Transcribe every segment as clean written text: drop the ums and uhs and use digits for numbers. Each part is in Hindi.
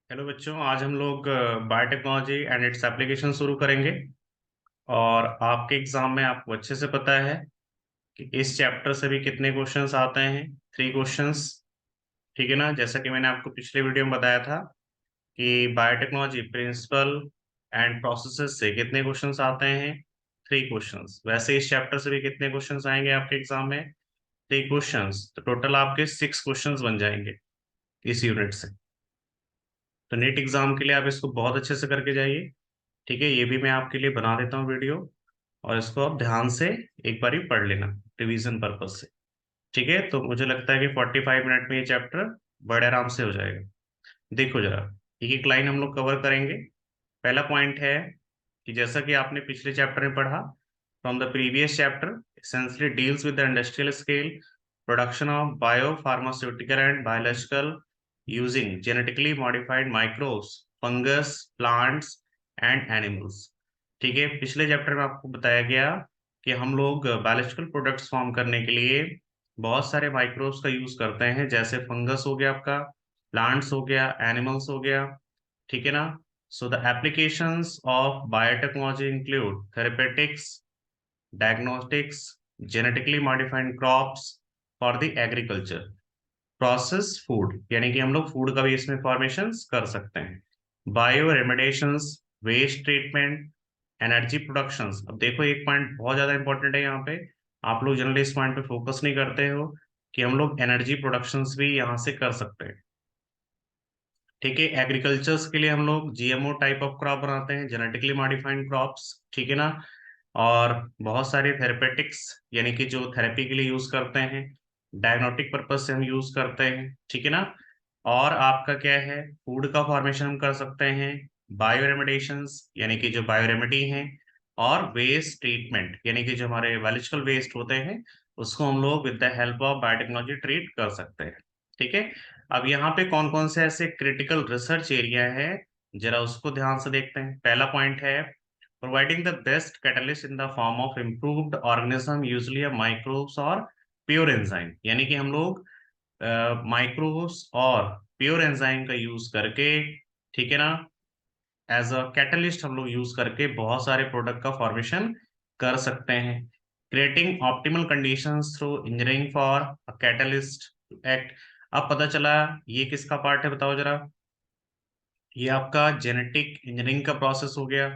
हेलो बच्चों, आज हम लोग बायोटेक्नोलॉजी एंड इट्स एप्लीकेशन शुरू करेंगे। और आपके एग्जाम में आपको अच्छे से पता है कि इस चैप्टर से भी कितने क्वेश्चंस आते हैं। 3 क्वेश्चंस। ठीक है ना। जैसा कि मैंने आपको पिछले वीडियो में बताया था कि बायोटेक्नोलॉजी प्रिंसिपल एंड प्रोसेसेस से कितने क्वेश्चंस आते हैं। 3 क्वेश्चंस। वैसे इस चैप्टर से भी कितने क्वेश्चंस आएंगे आपके एग्जाम में? 3 क्वेश्चंस, तो टोटल आपके 6 क्वेश्चंस बन जाएंगे इस यूनिट से। तो नीट एग्जाम के लिए आप इसको बहुत अच्छे से करके जाइए। ठीक है, ये भी मैं आपके लिए बना देता हूँ वीडियो, और इसको आप ध्यान से एक बार ही पढ़ लेना रिवीजन पर्पज से। ठीक है, तो मुझे लगता है कि 45 मिनट में ये चैप्टर बड़े आराम से हो जाएगा। देखो जरा, एक एक लाइन हम लोग कवर करेंगे। पहला पॉइंट है कि जैसा कि आपने पिछले चैप्टर में पढ़ा, from the previous chapter essentially deals with the industrial scale production of biopharmaceutical and biological using genetically modified microbes, fungus, plants and animals। ठीक है, पिछले चैप्टर में आपको बताया गया कि हम लोग बायोलॉजिकल प्रोडक्ट्स फॉर्म करने के लिए बहुत सारे माइक्रोब्स का यूज करते हैं, जैसे फंगस हो गया आपका, प्लांट्स हो गया, एनिमल्स हो गया। ठीक है ना। So the applications of biotechnology include therapeutics, diagnostics, genetically modified crops for the agriculture, process food, यानी कि हम लोग फूड का भी इसमें फॉर्मेशन कर सकते हैं। Bio remediations, waste treatment, energy productions. अब देखो, एक पॉइंट बहुत ज्यादा इंपॉर्टेंट है यहाँ पे। आप लोग जनरली इस पॉइंट पे फोकस नहीं करते हो कि हम लोग एनर्जी प्रोडक्शंस भी यहाँ से कर सकते हैं। ठीक है, एग्रीकल्चर्स के लिए हम लोग जीएमओ टाइप ऑफ क्रॉप बनाते हैं, जेनेटिकली मॉडिफाइड क्रॉप्स। ठीक है ना। और बहुत सारे थेरेपेटिक्स, यानी कि जो थेरेपी के लिए यूज करते हैं, डायग्नोस्टिक पर्पज से हम यूज करते हैं। ठीक है ना। और आपका क्या है, फूड का फॉर्मेशन हम कर सकते हैं, बायो रेमेडिएशंस यानी कि जो बायो रेमेडी हैं, और वेस्ट ट्रीटमेंट यानी कि जो हमारे बायोलॉजिकल वेस्ट होते हैं उसको हम लोग with the help of biotechnology treat कर सकते हैं। ठीक है। अब यहाँ पे कौन कौन से ऐसे क्रिटिकल रिसर्च एरिया है, जरा उसको ध्यान से देखते हैं। पहला पॉइंट है providing the best catalyst in the form of improved organism, usually a microbes और प्योर एंजाइम, यानी कि हम लोग माइक्रोब्स और प्योर एंजाइम का यूज करके, ठीक है ना, एज अ कैटलिस्ट हम लोग यूज करके बहुत सारे प्रोडक्ट का फॉर्मेशन कर सकते हैं। Creating optimal conditions through engineering for a catalyst to act. अब पता चला ये किसका पार्ट है, बताओ जरा। ये आपका जेनेटिक इंजीनियरिंग का प्रोसेस हो गया।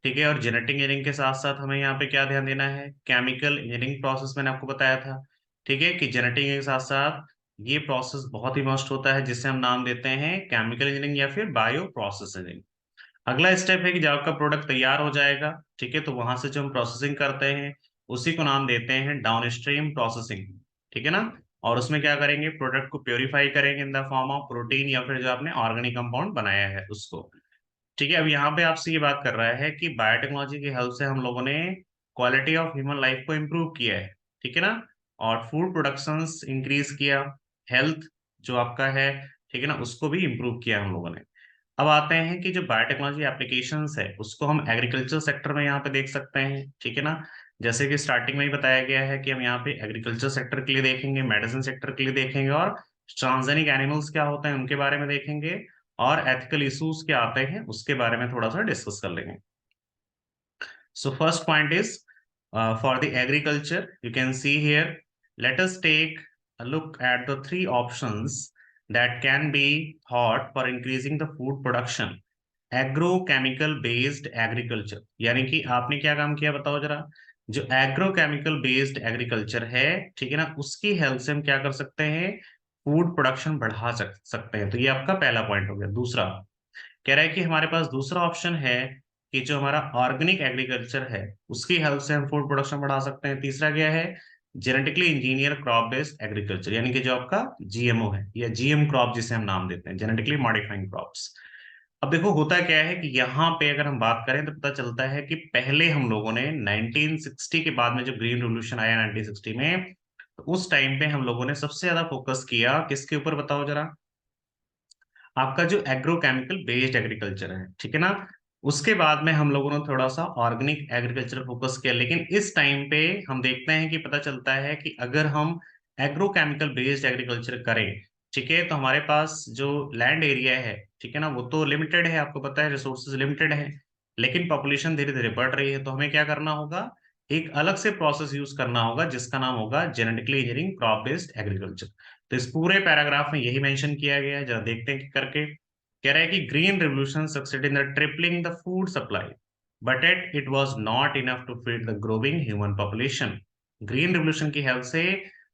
ठीक है, और जेनेटिक इंजीनियरिंग के साथ साथ हमें यहाँ पे क्या ध्यान देना है, केमिकल इंजीनियरिंग प्रोसेस मैंने आपको बताया था। ठीक है, कि जेनेटिक के साथ साथ ये प्रोसेस बहुत ही मस्ट होता है, जिसे हम नाम देते हैं केमिकल इंजीनियरिंग या फिर बायो प्रोसेस इंजीनियरिंग। अगला स्टेप है कि जब आपका प्रोडक्ट तैयार हो जाएगा, ठीक है, तो वहां से जो हम प्रोसेसिंग करते हैं उसी को नाम देते हैं डाउनस्ट्रीम प्रोसेसिंग। ठीक है ना। और उसमें क्या करेंगे, प्रोडक्ट को प्योरीफाई करेंगे इन द फॉर्म ऑफ प्रोटीन या फिर जो आपने ऑर्गेनिक कंपाउंड बनाया है उसको। ठीक है, अब यहाँ पे आपसे ये बात कर रहा है कि बायोटेक्नोलॉजी की हेल्प से हम लोगों ने क्वालिटी ऑफ ह्यूमन लाइफ को इम्प्रूव किया है। ठीक है ना। और फूड प्रोडक्शंस इंक्रीज किया, हेल्थ जो आपका है, ठीक है ना, उसको भी इम्प्रूव किया हम लोगों ने। अब आते हैं कि जो बायोटेक्नोलॉजी एप्लीकेशंस है उसको हम एग्रीकल्चर सेक्टर में यहाँ पे देख सकते हैं। ठीक है ना। जैसे कि स्टार्टिंग में ही बताया गया है कि हम यहाँ पे एग्रीकल्चर सेक्टर के लिए देखेंगे, मेडिसिन सेक्टर के लिए देखेंगे, और ट्रांसजेनिक एनिमल्स क्या होते हैं उनके बारे में देखेंगे, और एथिकल इश्यूज क्या आते हैं उसके बारे में थोड़ा सा डिस्कस कर लेंगे। So first point is for the agriculture you can see here, let us take a look at the 3 options that can be thought for increasing the food production। Agrochemical based agriculture, यानी कि आपने क्या काम किया बताओ जरा। जो एग्रोकेमिकल बेस्ड एग्रीकल्चर है, ठीक है ना, उसकी हेल्प से हम क्या कर सकते हैं, फूड प्रोडक्शन बढ़ा सकते हैं। तो ये आपका पहला पॉइंट हो गया। दूसरा कह रहा है कि हमारे पास दूसरा ऑप्शन है कि जो हमारा ऑर्गेनिक एग्रीकल्चर है उसकी हेल्प से हम फूड प्रोडक्शन बढ़ा सकते हैं। तीसरा क्या है, genetically engineer crop based agriculture, यानी कि जो आपका जीएमओ है या जीएम क्रॉप जिसे हम नाम देते हैं, जेनेटिकली मॉडिफाइंग क्रॉप्स। अब देखो होता क्या है कि यहाँ पे अगर हम बात करें तो पता चलता है कि पहले हम लोगों ने 1960 के बाद में जो ग्रीन रिवॉल्यूशन आया 1960 में, तो उस टाइम पे हम लोगों ने सबसे ज्यादा फोकस किया किसके ऊपर बताओ जरा, आपका जो एग्रोकेमिकल बेस्ड एग्रीकल्चर है। ठीक है ना। उसके बाद में हम लोगों ने थोड़ा सा ऑर्गेनिक एग्रीकल्चर फोकस किया, लेकिन इस टाइम पे हम देखते हैं कि पता चलता है कि अगर हम एग्रोकेमिकल बेस्ड एग्रीकल्चर करें ठीक है, तो हमारे पास जो लैंड एरिया है, ठीक है ना, वो तो लिमिटेड है, आपको पता है रिसोर्सेज लिमिटेड है, लेकिन पॉपुलेशन धीरे धीरे बढ़ रही है, तो हमें क्या करना होगा, एक अलग से प्रोसेस यूज करना होगा जिसका नाम होगा genetically engineering crop based agriculture. तो इस पूरे पैराग्राफ में यही मेंशन किया गया है, जरा देखते हैं कि करके कह रहा है कि green revolution succeeded in the tripling the food supply, but at it was not enough to feed the growing human population. Green revolution की हेल्प से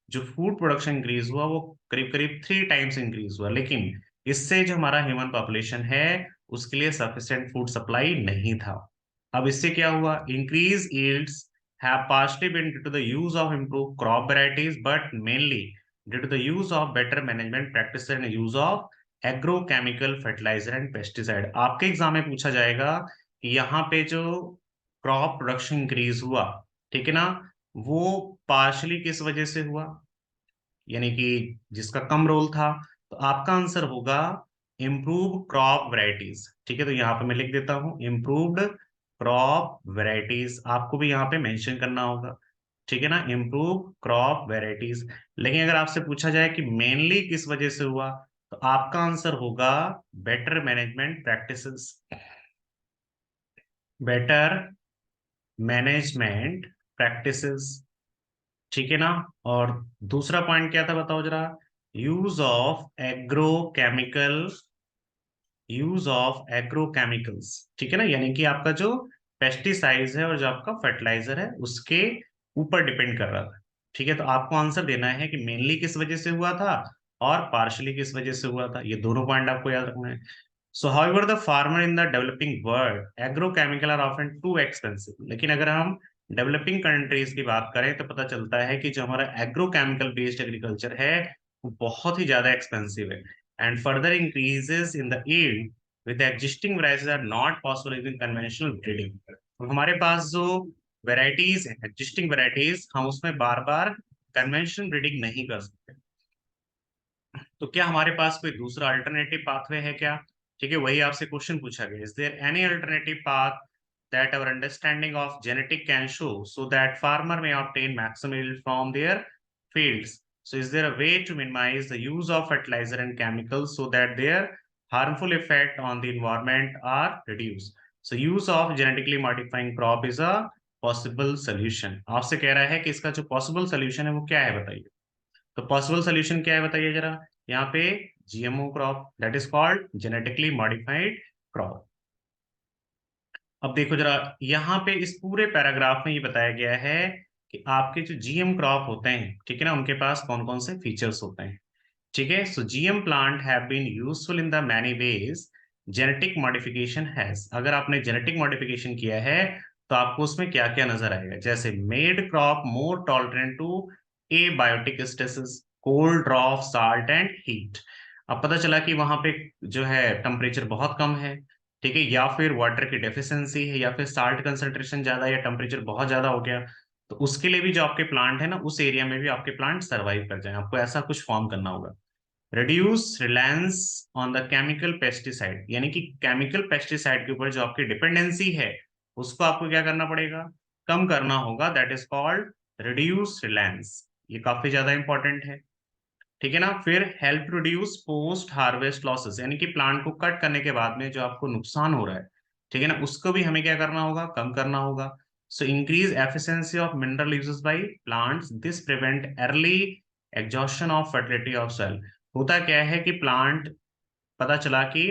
जो फूड प्रोडक्शन इंक्रीज हुआ वो करीब करीब 3 टाइम्स इंक्रीज हुआ, लेकिन इससे जो हमारा ह्यूमन पॉपुलेशन है उसके लिए सफिशिएंट फूड सप्लाई नहीं था। अब इससे क्या हुआ, increase yields have partially been due to the use of improved crop varieties, but mainly due to the use of better management practices and use of agrochemical fertilizer and pesticide। आपके एग्जाम में पूछा जाएगा कि यहाँ पे जो क्रॉप प्रोडक्शन इंक्रीज हुआ, ठीक है ना, वो पार्शली किस वजह से हुआ, यानी कि जिसका कम रोल था, तो आपका आंसर होगा इम्प्रूव क्रॉप वैरायटीज। ठीक है, तो यहाँ पे मैं लिख देता हूं इम्प्रूव्ड क्रॉप वैरायटीज, आपको भी यहाँ पे मेंशन करना होगा, ठीक है ना, इम्प्रूव क्रॉप वैरायटीज। लेकिन अगर आपसे पूछा जाए कि मेनली किस वजह से हुआ, तो आपका आंसर होगा better management practices, better management practices, ठीक है ना। और दूसरा पॉइंट क्या था बताओ जरा, use of agrochemical, use of agrochemicals, ठीक है ना, यानी कि आपका जो पेस्टिसाइड्स है और जो आपका फर्टिलाइजर है उसके ऊपर डिपेंड कर रहा था। ठीक है, तो आपको आंसर देना है कि मेनली किस वजह से हुआ था और पार्शली किस वजह से हुआ था, ये दोनों पॉइंट आपको याद रखना है। So however the farmer in the developing world agrochemical are often too expensive, लेकिन अगर हम डेवलपिंग कंट्रीज की बात करें तो पता चलता है कि जो हमारा एग्रोकेमिकल बेस्ड एग्रीकल्चर है वो बहुत ही ज्यादा एक्सपेंसिव है, and further increases in the yield with the existing varieties are not possible using conventional breeding। तो हमारे पास जो वेराइटीज है, एग्जिस्टिंग वेराइटीज, हम उसमें बार बार कन्वेंशनल ब्रीडिंग नहीं कर सकते। तो क्या हमारे पास कोई दूसरा अल्टरनेटिव पाथवे है क्या? ठीक है, वही आपसे क्वेश्चन पूछा गया, is there any alternative path that our understanding of genetic can show so that farmer may obtain maximum yield from their fields? So is there a way to minimize the use of fertilizer and chemicals so that their harmful effect on the environment are reduced? So use of genetically modifying crop is a possible solution। आपसे कह रहा है कि इसका जो possible solution है वो क्या है बताइए। तो पॉसिबल सोल्यूशन क्या है बताइए जरा, यहाँ पे GMO crop, that is called genetically modified crop. अब देखो जरा, यहाँ पे इस पूरे पैराग्राफ में ये बताया गया है कि आपके जो जीएम क्रॉप होते हैं, ठीक है ना, उनके पास कौन कौन से फीचर्स होते हैं। ठीक है, so GM plant have been useful in the many ways genetic modification has. अगर आपने जेनेटिक मॉडिफिकेशन किया है तो आपको उसमें क्या क्या नजर आएगा, जैसे made crop more tolerant to abiotic stresses, cold drop salt and heat. अब पता चला कि वहां पे जो है टेम्परेचर बहुत कम है, ठीक है, या फिर वाटर की डेफिशिएंसी है, या फिर साल्ट कंसंट्रेशन ज्यादा या टेम्परेचर बहुत ज्यादा हो गया, तो उसके लिए भी जो आपके प्लांट है ना, उस एरिया में भी आपके प्लांट सर्वाइव कर जाए, आपको ऐसा कुछ फॉर्म करना होगा। Reduce reliance on the chemical pesticide, यानी कि केमिकल पेस्टिसाइड के ऊपर जो आपकी डिपेंडेंसी है उसको आपको क्या करना पड़ेगा, कम करना होगा, that is called reduce Reliance. ये काफी ज्यादा इंपॉर्टेंट है, ठीक है ना। फिर help reduce post harvest losses, यानी कि प्लांट को कट करने के बाद में जो आपको नुकसान हो रहा है, ठीक है ना, उसको भी हमें क्या करना होगा, कम करना होगा। So increase efficiency of mineral uses by plants, this prevent early exhaustion of fertility of soil. होता क्या है कि प्लांट, पता चला कि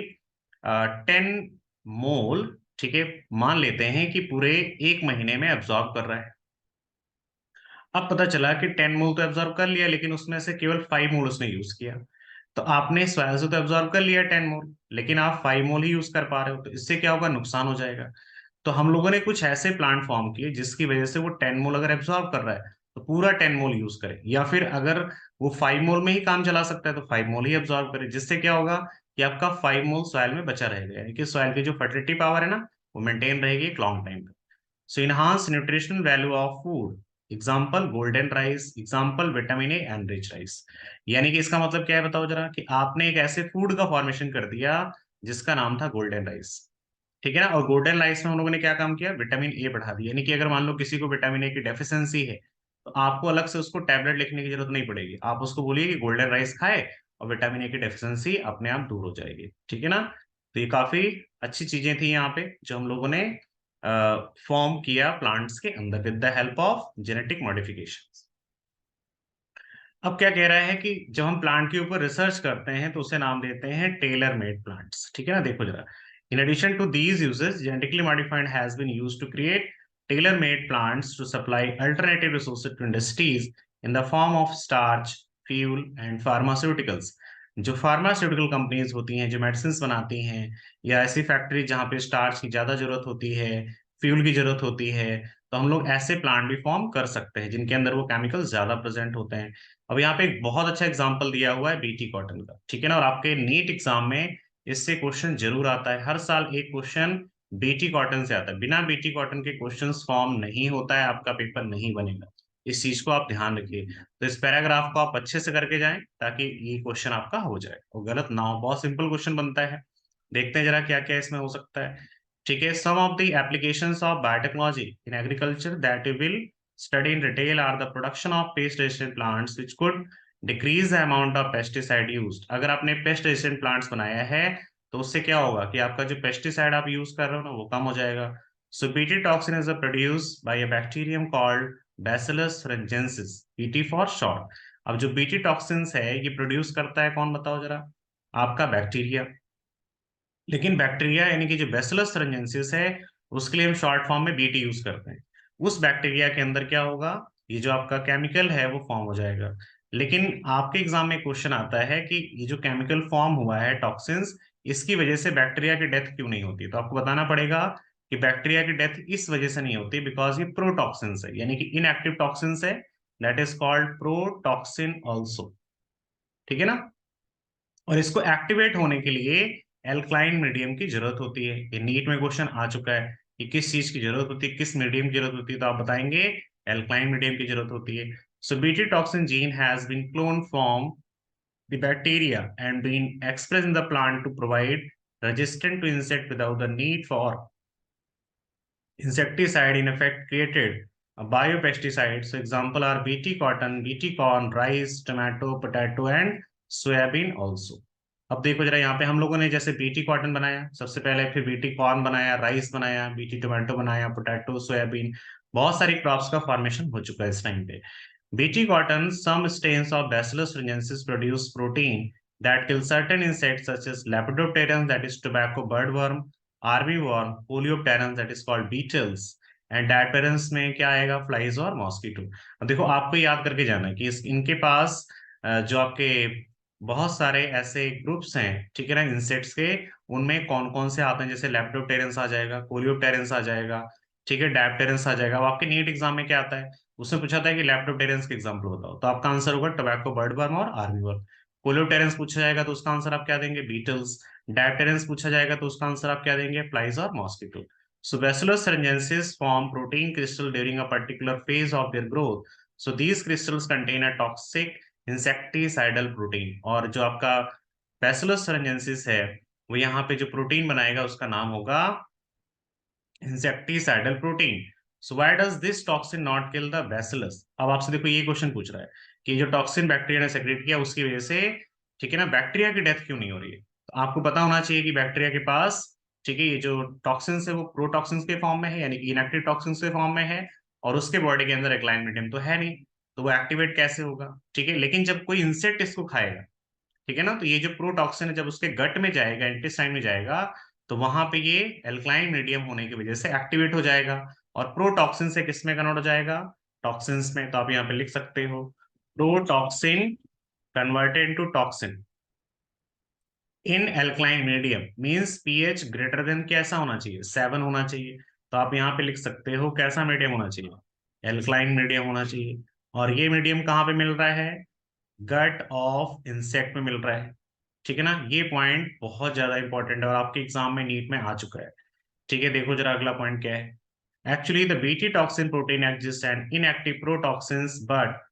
10 मोल, ठीक है, मान लेते हैं कि पूरे 1 महीने में एब्जॉर्ब कर रहा है। अब पता चला कि 10 मोल तो एब्जॉर्ब कर लिया, लेकिन उसमें से केवल 5 मोल उसने यूज किया। तो आपने स्वयं से तो एब्जॉर्ब कर लिया 10 मोल, लेकिन आप 5 मोल ही यूज कर पा रहे हो, तो इससे क्या होगा, नुकसान हो जाएगा। तो हम लोगों ने कुछ ऐसे प्लांट फॉर्म किए जिसकी वजह से वो 10 मोल अगर एब्जॉर्ब कर रहा है तो पूरा 10 मोल यूज करे, या फिर अगर वो 5 मोल में ही काम चला सकता है तो 5 मोल ही एब्जॉर्ब करे, जिससे क्या होगा कि आपका 5 मोल सॉइल में बचा रहेगा, यानी कि सॉइल की जो फर्टिलिटी पावर है ना वो मेंटेन रहेगी एक लॉन्ग टाइम तक। So enhance nutritional value of food, example golden rice, example vitamin A enrich rice. यानी कि इसका मतलब क्या है बताओ जरा, कि आपने एक ऐसे फूड का फॉर्मेशन कर दिया जिसका नाम था गोल्डन राइस, ठीक है ना। और गोल्डन राइस में हम लोगों ने क्या काम किया, विटामिन ए बढ़ा दिया, यानी कि अगर मान लो किसी को विटामिन ए की डेफिशिएंसी है तो आपको अलग से उसको टैबलेट लिखने की जरूरत नहीं पड़ेगी, आप उसको बोलिए कि गोल्डन राइस खाए और विटामिन ए की डेफिशिएंसी अपने आप दूर हो जाएगी। ठीक है ना। तो ये काफी अच्छी चीजें थी यहाँ पे जो हम लोगों ने फॉर्म किया प्लांट्स के अंदर with the help of genetic modification. अब क्या कह रहा है कि जब हम प्लांट के ऊपर रिसर्च करते हैं तो उसे नाम देते हैं टेलर मेड प्लांट्स। ठीक है ना। देखो जरा, in addition to these uses genetically modified has been used to create tailor made plants to supply alternative resources to industries in the form of starch, fuel and pharmaceuticals. जो फार्मास्यूटिकल कंपनीज होती हैं जो मेडिसिन बनाती हैं, या ऐसी फैक्ट्री जहाँ पे स्टार्च की ज्यादा जरूरत होती है, फ्यूल की जरूरत होती है, तो हम लोग ऐसे प्लांट भी फॉर्म कर सकते हैं जिनके अंदर वो केमिकल्स ज्यादा प्रेजेंट होते हैं। अब यहाँ पे एक बहुत अच्छा एग्जांपल दिया हुआ है बीटी कॉटन का। ठीक है ना। और आपके नीट एग्जाम में इससे क्वेश्चन जरूर आता है, हर साल एक क्वेश्चन बीटी कॉटन से आता है। बिना बीटी कॉटन के क्वेश्चंस फॉर्म नहीं होता है, आपका पेपर नहीं बनेगा। इस चीज को आप ध्यान रखिए। तो इस पैराग्राफ को आप अच्छे से करके जाएं ताकि ये क्वेश्चन आपका हो जाए और गलत ना हो। बहुत सिंपल क्वेश्चन बनता है। देखते हैं जरा क्या क्या इसमें हो सकता है। ठीक है। Some of the applications of biotechnology in agriculture that will study in detail are the production of pest resistant plants which could decrease the amount of pesticide used। अगर आपने पेस्ट रेजिस्टेंट प्लांट्स बनाया है तो उससे क्या होगा कि आपका जो पेस्टिसाइड आप यूज कर रहे हो ना वो कम हो जाएगा। So BT toxin is produce by a bacterium called bacillus thuringiensis, BT for short. अब जो बीटी टॉक्सिन्स है ये प्रोड्यूस करता है कौन, बताओ जरा, आपका बैक्टीरिया। लेकिन बैक्टीरिया यानी कि जो बैसिलस thuringiensis है उसके लिए हम शॉर्ट फॉर्म में बीटी यूज करते हैं। उस बैक्टीरिया के अंदर क्या होगा, ये जो आपका केमिकल है वो फॉर्म हो जाएगा। लेकिन आपके एग्जाम में क्वेश्चन आता है कि ये जो केमिकल फॉर्म हुआ है टॉक्सिन्स, इसकी वजह से बैक्टीरिया की डेथ क्यों नहीं होती। तो आपको बताना पड़ेगा कि बैक्टीरिया की डेथ इस वजह से नहीं होती बिकॉज ये प्रोटॉक्सिन्स है, यानी कि इनएक्टिव टॉक्सिन्स है, that is called protoxin also. ठीक है ना। और इसको एक्टिवेट होने के लिए एल्कलाइन मीडियम की जरूरत होती है। ये नीट में क्वेश्चन आ चुका है कि किस चीज की जरूरत होती है, किस मीडियम की जरूरत होती है, तो आप बताएंगे एल्कलाइन मीडियम की जरूरत होती है। So BT toxin gene has been clone from the bacteria and been express in the plant to provide resistant to insect without the need for insecticide, in effect created a biopesticide. So example are BT cotton, BT corn, rice, tomato, potato and soybean also। अब देखो जरा, यहाँ पे हम लोगों ने जैसे बीटी कॉटन बनाया सबसे पहले, फिर बीटी कॉर्न बनाया, राइस बनाया, बीटी टोमेटो बनाया, पोटैटो, सोयाबीन, बहुत सारी क्रॉप्स का फॉर्मेशन हो चुका है इस टाइम पे। BT cotton, some strains of Bacillus thuringiensis produce protein that kill certain insects such as Lepidopterans, that is tobacco birdworm, armyworm, coleopterans that is called beetles, and dipterans में क्या आएगा, फ्लाइज और मॉस्किटो। अब देखो आपको याद करके जाना है कि इनके पास जो आपके बहुत सारे ऐसे ग्रुप्स हैं, ठीक है ना, इंसेक्ट्स के, उनमें कौन कौन से आते हैं, जैसे लेप्टोप्टेरेंस आ जाएगा, कोलियोप्टेरेंस आ जाएगा, ठीक है, डायप्टेरेंस आ जाएगा। अब आपके नीट एग्जाम में क्या आता है, उसमें पूछा था कि लेप्टोप्टेरेंस के एग्जाम्पल बताओ, तो आपका आंसर होगा टोबैको बर्डवर्म और आर्मीवर्म। कोलियोप्टेरेंस पूछा जाएगा तो उसका आंसर आप क्या देंगे, बीटल्स। डायप्टेरेंस पूछा जाएगा तो उसका आंसर आप क्या देंगे, फ्लाइज और mosquito. So Bacillus thuringiensis form protein crystal during a particular phase of their growth. So these crystals contain a toxic insecticidal protein। और जो आपका Bacillus thuringiensis है वो यहाँ पे जो प्रोटीन बनाएगा उसका नाम होगा insecticidal protein. So why does this toxin not kill the bacillus. अब आपसे देखो ये क्वेश्चन पूछ रहा है कि जो टॉक्सिन बैक्टीरिया ने सेक्रेट किया उसकी वजह से, ठीक है ना, बैक्टीरिया की डेथ क्यों नहीं हो रही है। तो आपको पता होना चाहिए कि बैक्टीरिया के पास, ठीक है, ये जो टॉक्सिन है वो प्रोटॉक्सिन के फॉर्म में है, यानी कि इनएक्टिव टॉक्सिन के फॉर्म में है, और उसके बॉडी के अंदर एक्लाइन मीडियम तो है नहीं, तो वो एक्टिवेट कैसे होगा। ठीक है। लेकिन जब कोई इंसेक्ट इसको खाएगा, ठीक है ना, तो ये जो प्रोटॉक्सिन है जब उसके गट में जाएगा, इंटेस्टाइन में जाएगा, तो वहां पे ये एल्कलाइन मीडियम होने की वजह से एक्टिवेट हो जाएगा, और प्रोटॉक्सिन से किस में कन्वर्ट हो जाएगा, टॉक्सिन्स में। तो आप यहाँ पे लिख सकते हो protoxin converted into toxin in alkaline medium means pH greater than कैसा होना चाहिए, 7 होना चाहिए। तो आप यहाँ पे लिख सकते हो कैसा मीडियम होना चाहिए, एल्कलाइन मीडियम होना चाहिए। और ये मीडियम कहाँ पे मिल रहा है, गट ऑफ इंसेक्ट में मिल रहा है। ठीक है ना। ये पॉइंट बहुत ज्यादा इंपॉर्टेंट है और आपके एग्जाम में नीट में आ चुका है। ठीक है। देखो जरा अगला पॉइंट क्या है। Actually the BT toxin protein exist and inactive protoxins, but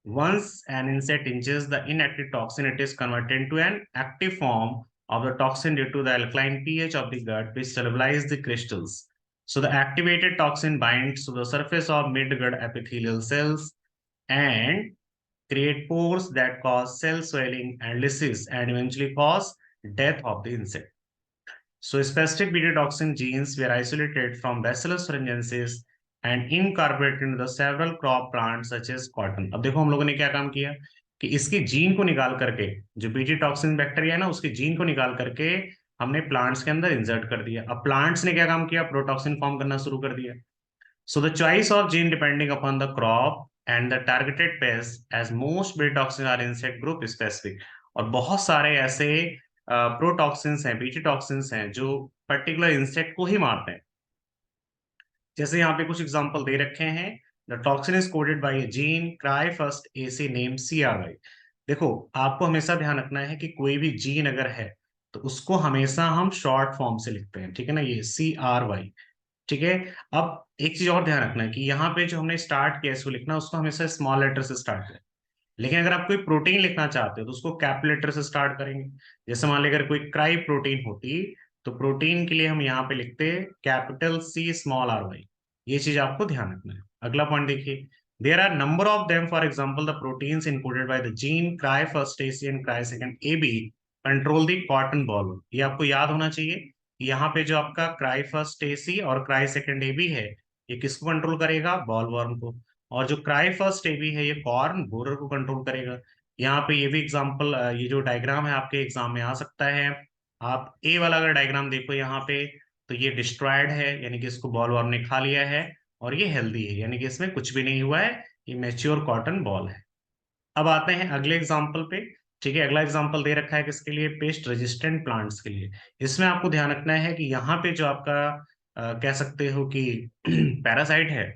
once an insect ingests the inactive toxin, it is converted into an active form of the toxin due to the alkaline pH of the gut, which stabilizes the crystals. So the activated toxin binds to the surface of mid-gut epithelial cells and create pores that cause cell swelling and lysis and eventually cause death of the insect. So specific beta toxin genes were isolated from Bacillus thuringiensis and incorporated into the several crop plants such as cotton. अब देखो हम लोगों ने क्या काम किया कि इसके जीन को निकाल करके, जो बीटी टॉक्सिन बैक्टीरिया है ना, उसके जीन को निकाल करके हमने प्लांट्स के अंदर इंसर्ट कर दिया। अब प्लांट्स ने क्या काम किया, प्रोटॉक्सिन फॉर्म करना शुरू कर दिया। So the choice of gene depending upon the crop and the targeted pest as most BT toxin are insect group specific. और बहुत सारे ऐसे प्रोटॉक्सिन्स हैं, बीटी टॉक्सिन्स हैं जो पर्टिकुलर इंसेक्ट को ही मारते हैं। जैसे यहाँ पे कुछ एग्जांपल दे रखे हैं। The toxin is coded by A gene cry first AC name CRY। देखो आपको हमेशा ध्यान रखना है कि कोई भी जीन अगर है तो उसको हमेशा हम शॉर्ट फॉर्म से लिखते हैं, ठीक है ना, ये CRY, ठीक है। अब एक चीज और ध्यान रखना है कि यहाँ पे जो हमने स्टार्ट किया इसको लिखना, उसको हमेशा स्मॉल लेटर से स्टार्ट करें। लेकिन अगर आप कोई प्रोटीन लिखना चाहते हो तो उसको कैपिटल लेटर से स्टार्ट करेंगे। जैसे मान लीजिए अगर कोई क्राई प्रोटीन होती तो प्रोटीन के लिए हम यहाँ पे लिखते कैपिटल C स्मॉल RY। ये चीज आपको ध्यान रखना है। अगला पॉइंट देखिए, there are number of them, for example the proteins encoded by the gene cry first AC and cry second AB control the cotton ball. ये आपको याद होना चाहिए कि यहाँ पे जो आपका क्राई फर्स्ट AC और क्राई सेकंड AB है, ये किसको कंट्रोल करेगा, बॉल वर्म को। और जो क्राई फर्स्ट एबी है ये कॉर्न बोरर को कंट्रोल करेगा। यहाँ पे ये भी एग्जांपल, ये जो डायग्राम है आपके एग्जाम में आ सकता है। आप ए वाला अगर डायग्राम देखो यहाँ पे, तो ये डिस्ट्रॉयड है यानी कि इसको बॉल वर्म ने खा लिया है, और ये हेल्दी है यानी कि इसमें कुछ भी नहीं हुआ है, ये मेच्योर कॉटन बॉल है। अब आते हैं अगले एग्जाम्पल पे। ठीक है, अगला एग्जाम्पल दे रखा है किसके लिए, पेस्ट रेजिस्टेंट प्लांट्स के लिए। इसमें आपको ध्यान रखना है कि यहाँ पे जो आपका कह सकते हो कि पैरासाइट है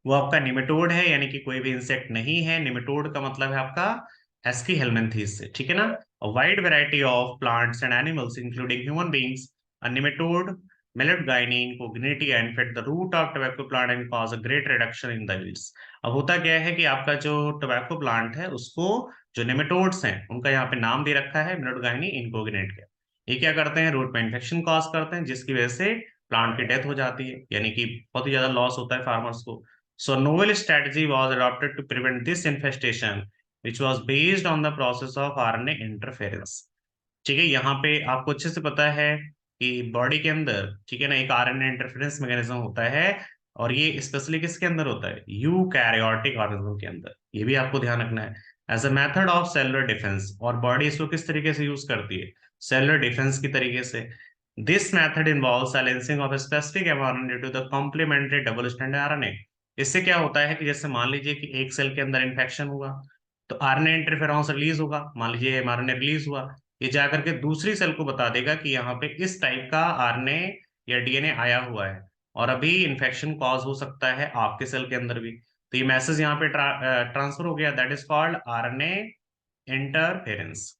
वो आपका निमेटोड है, यानी कि कोई भी इंसेक्ट नहीं है। निमेटोड का मतलब है आपका एस्की हेलमिंथीस से, ठीक है ना। Wide variety of plants and animals including human beings, a nematode Meloidogyne incognitae infect the root of tobacco plant and cause a great reduction in the yields. अब होता क्या है कि आपका जो टोबैको प्लांट है उसको जो निमेटोड्स हैं उनका यहाँ पे नाम दे रखा है मेलेडगाइनी इनकोग्नेट का। ये क्या करते हैं, रूट में इन्फेक्शन कॉज करते हैं जिसकी वजह से प्लांट की डेथ हो जाती है, यानी कि बहुत ही ज्यादा लॉस होता है फार्मर्स को। So a novel strategy was adopted to prevent this infestation, which was based on the process of RNA interference। ठीक है, यहाँ पे आपको अच्छे से पता है कि बॉडी के अंदर, ठीक है ना, एक RNA इंटरफेरेंस मैकेनिज्म होता है, और ये स्पेशली किसके अंदर होता है, यूकैरियोटिक ऑर्गेनिज्म के अंदर। ये भी आपको ध्यान रखना है as a method of cellular defence. और बॉडी इसको किस तरीके से यूज करती है, सेलुलर डिफेंस की तरीके से। This method involve silencing of specific mRNA to the complementary double stranded RNA। इससे क्या होता है कि जैसे मान लीजिए कि एक सेल के अंदर इन्फेक्शन हुआ तो आरएनए इंटरफेरेंस रिलीज होगा, मान लीजिए एमआरएनए रिलीज हुआ, ये जाकर के दूसरी सेल को बता देगा कि यहाँ पे इस टाइप का आरएनए या डीएनए आया हुआ है और अभी इन्फेक्शन कॉज हो सकता है आपके सेल के अंदर भी। तो ये मैसेज यहाँ पे ट्रांसफर हो गया, that is called RNA interference.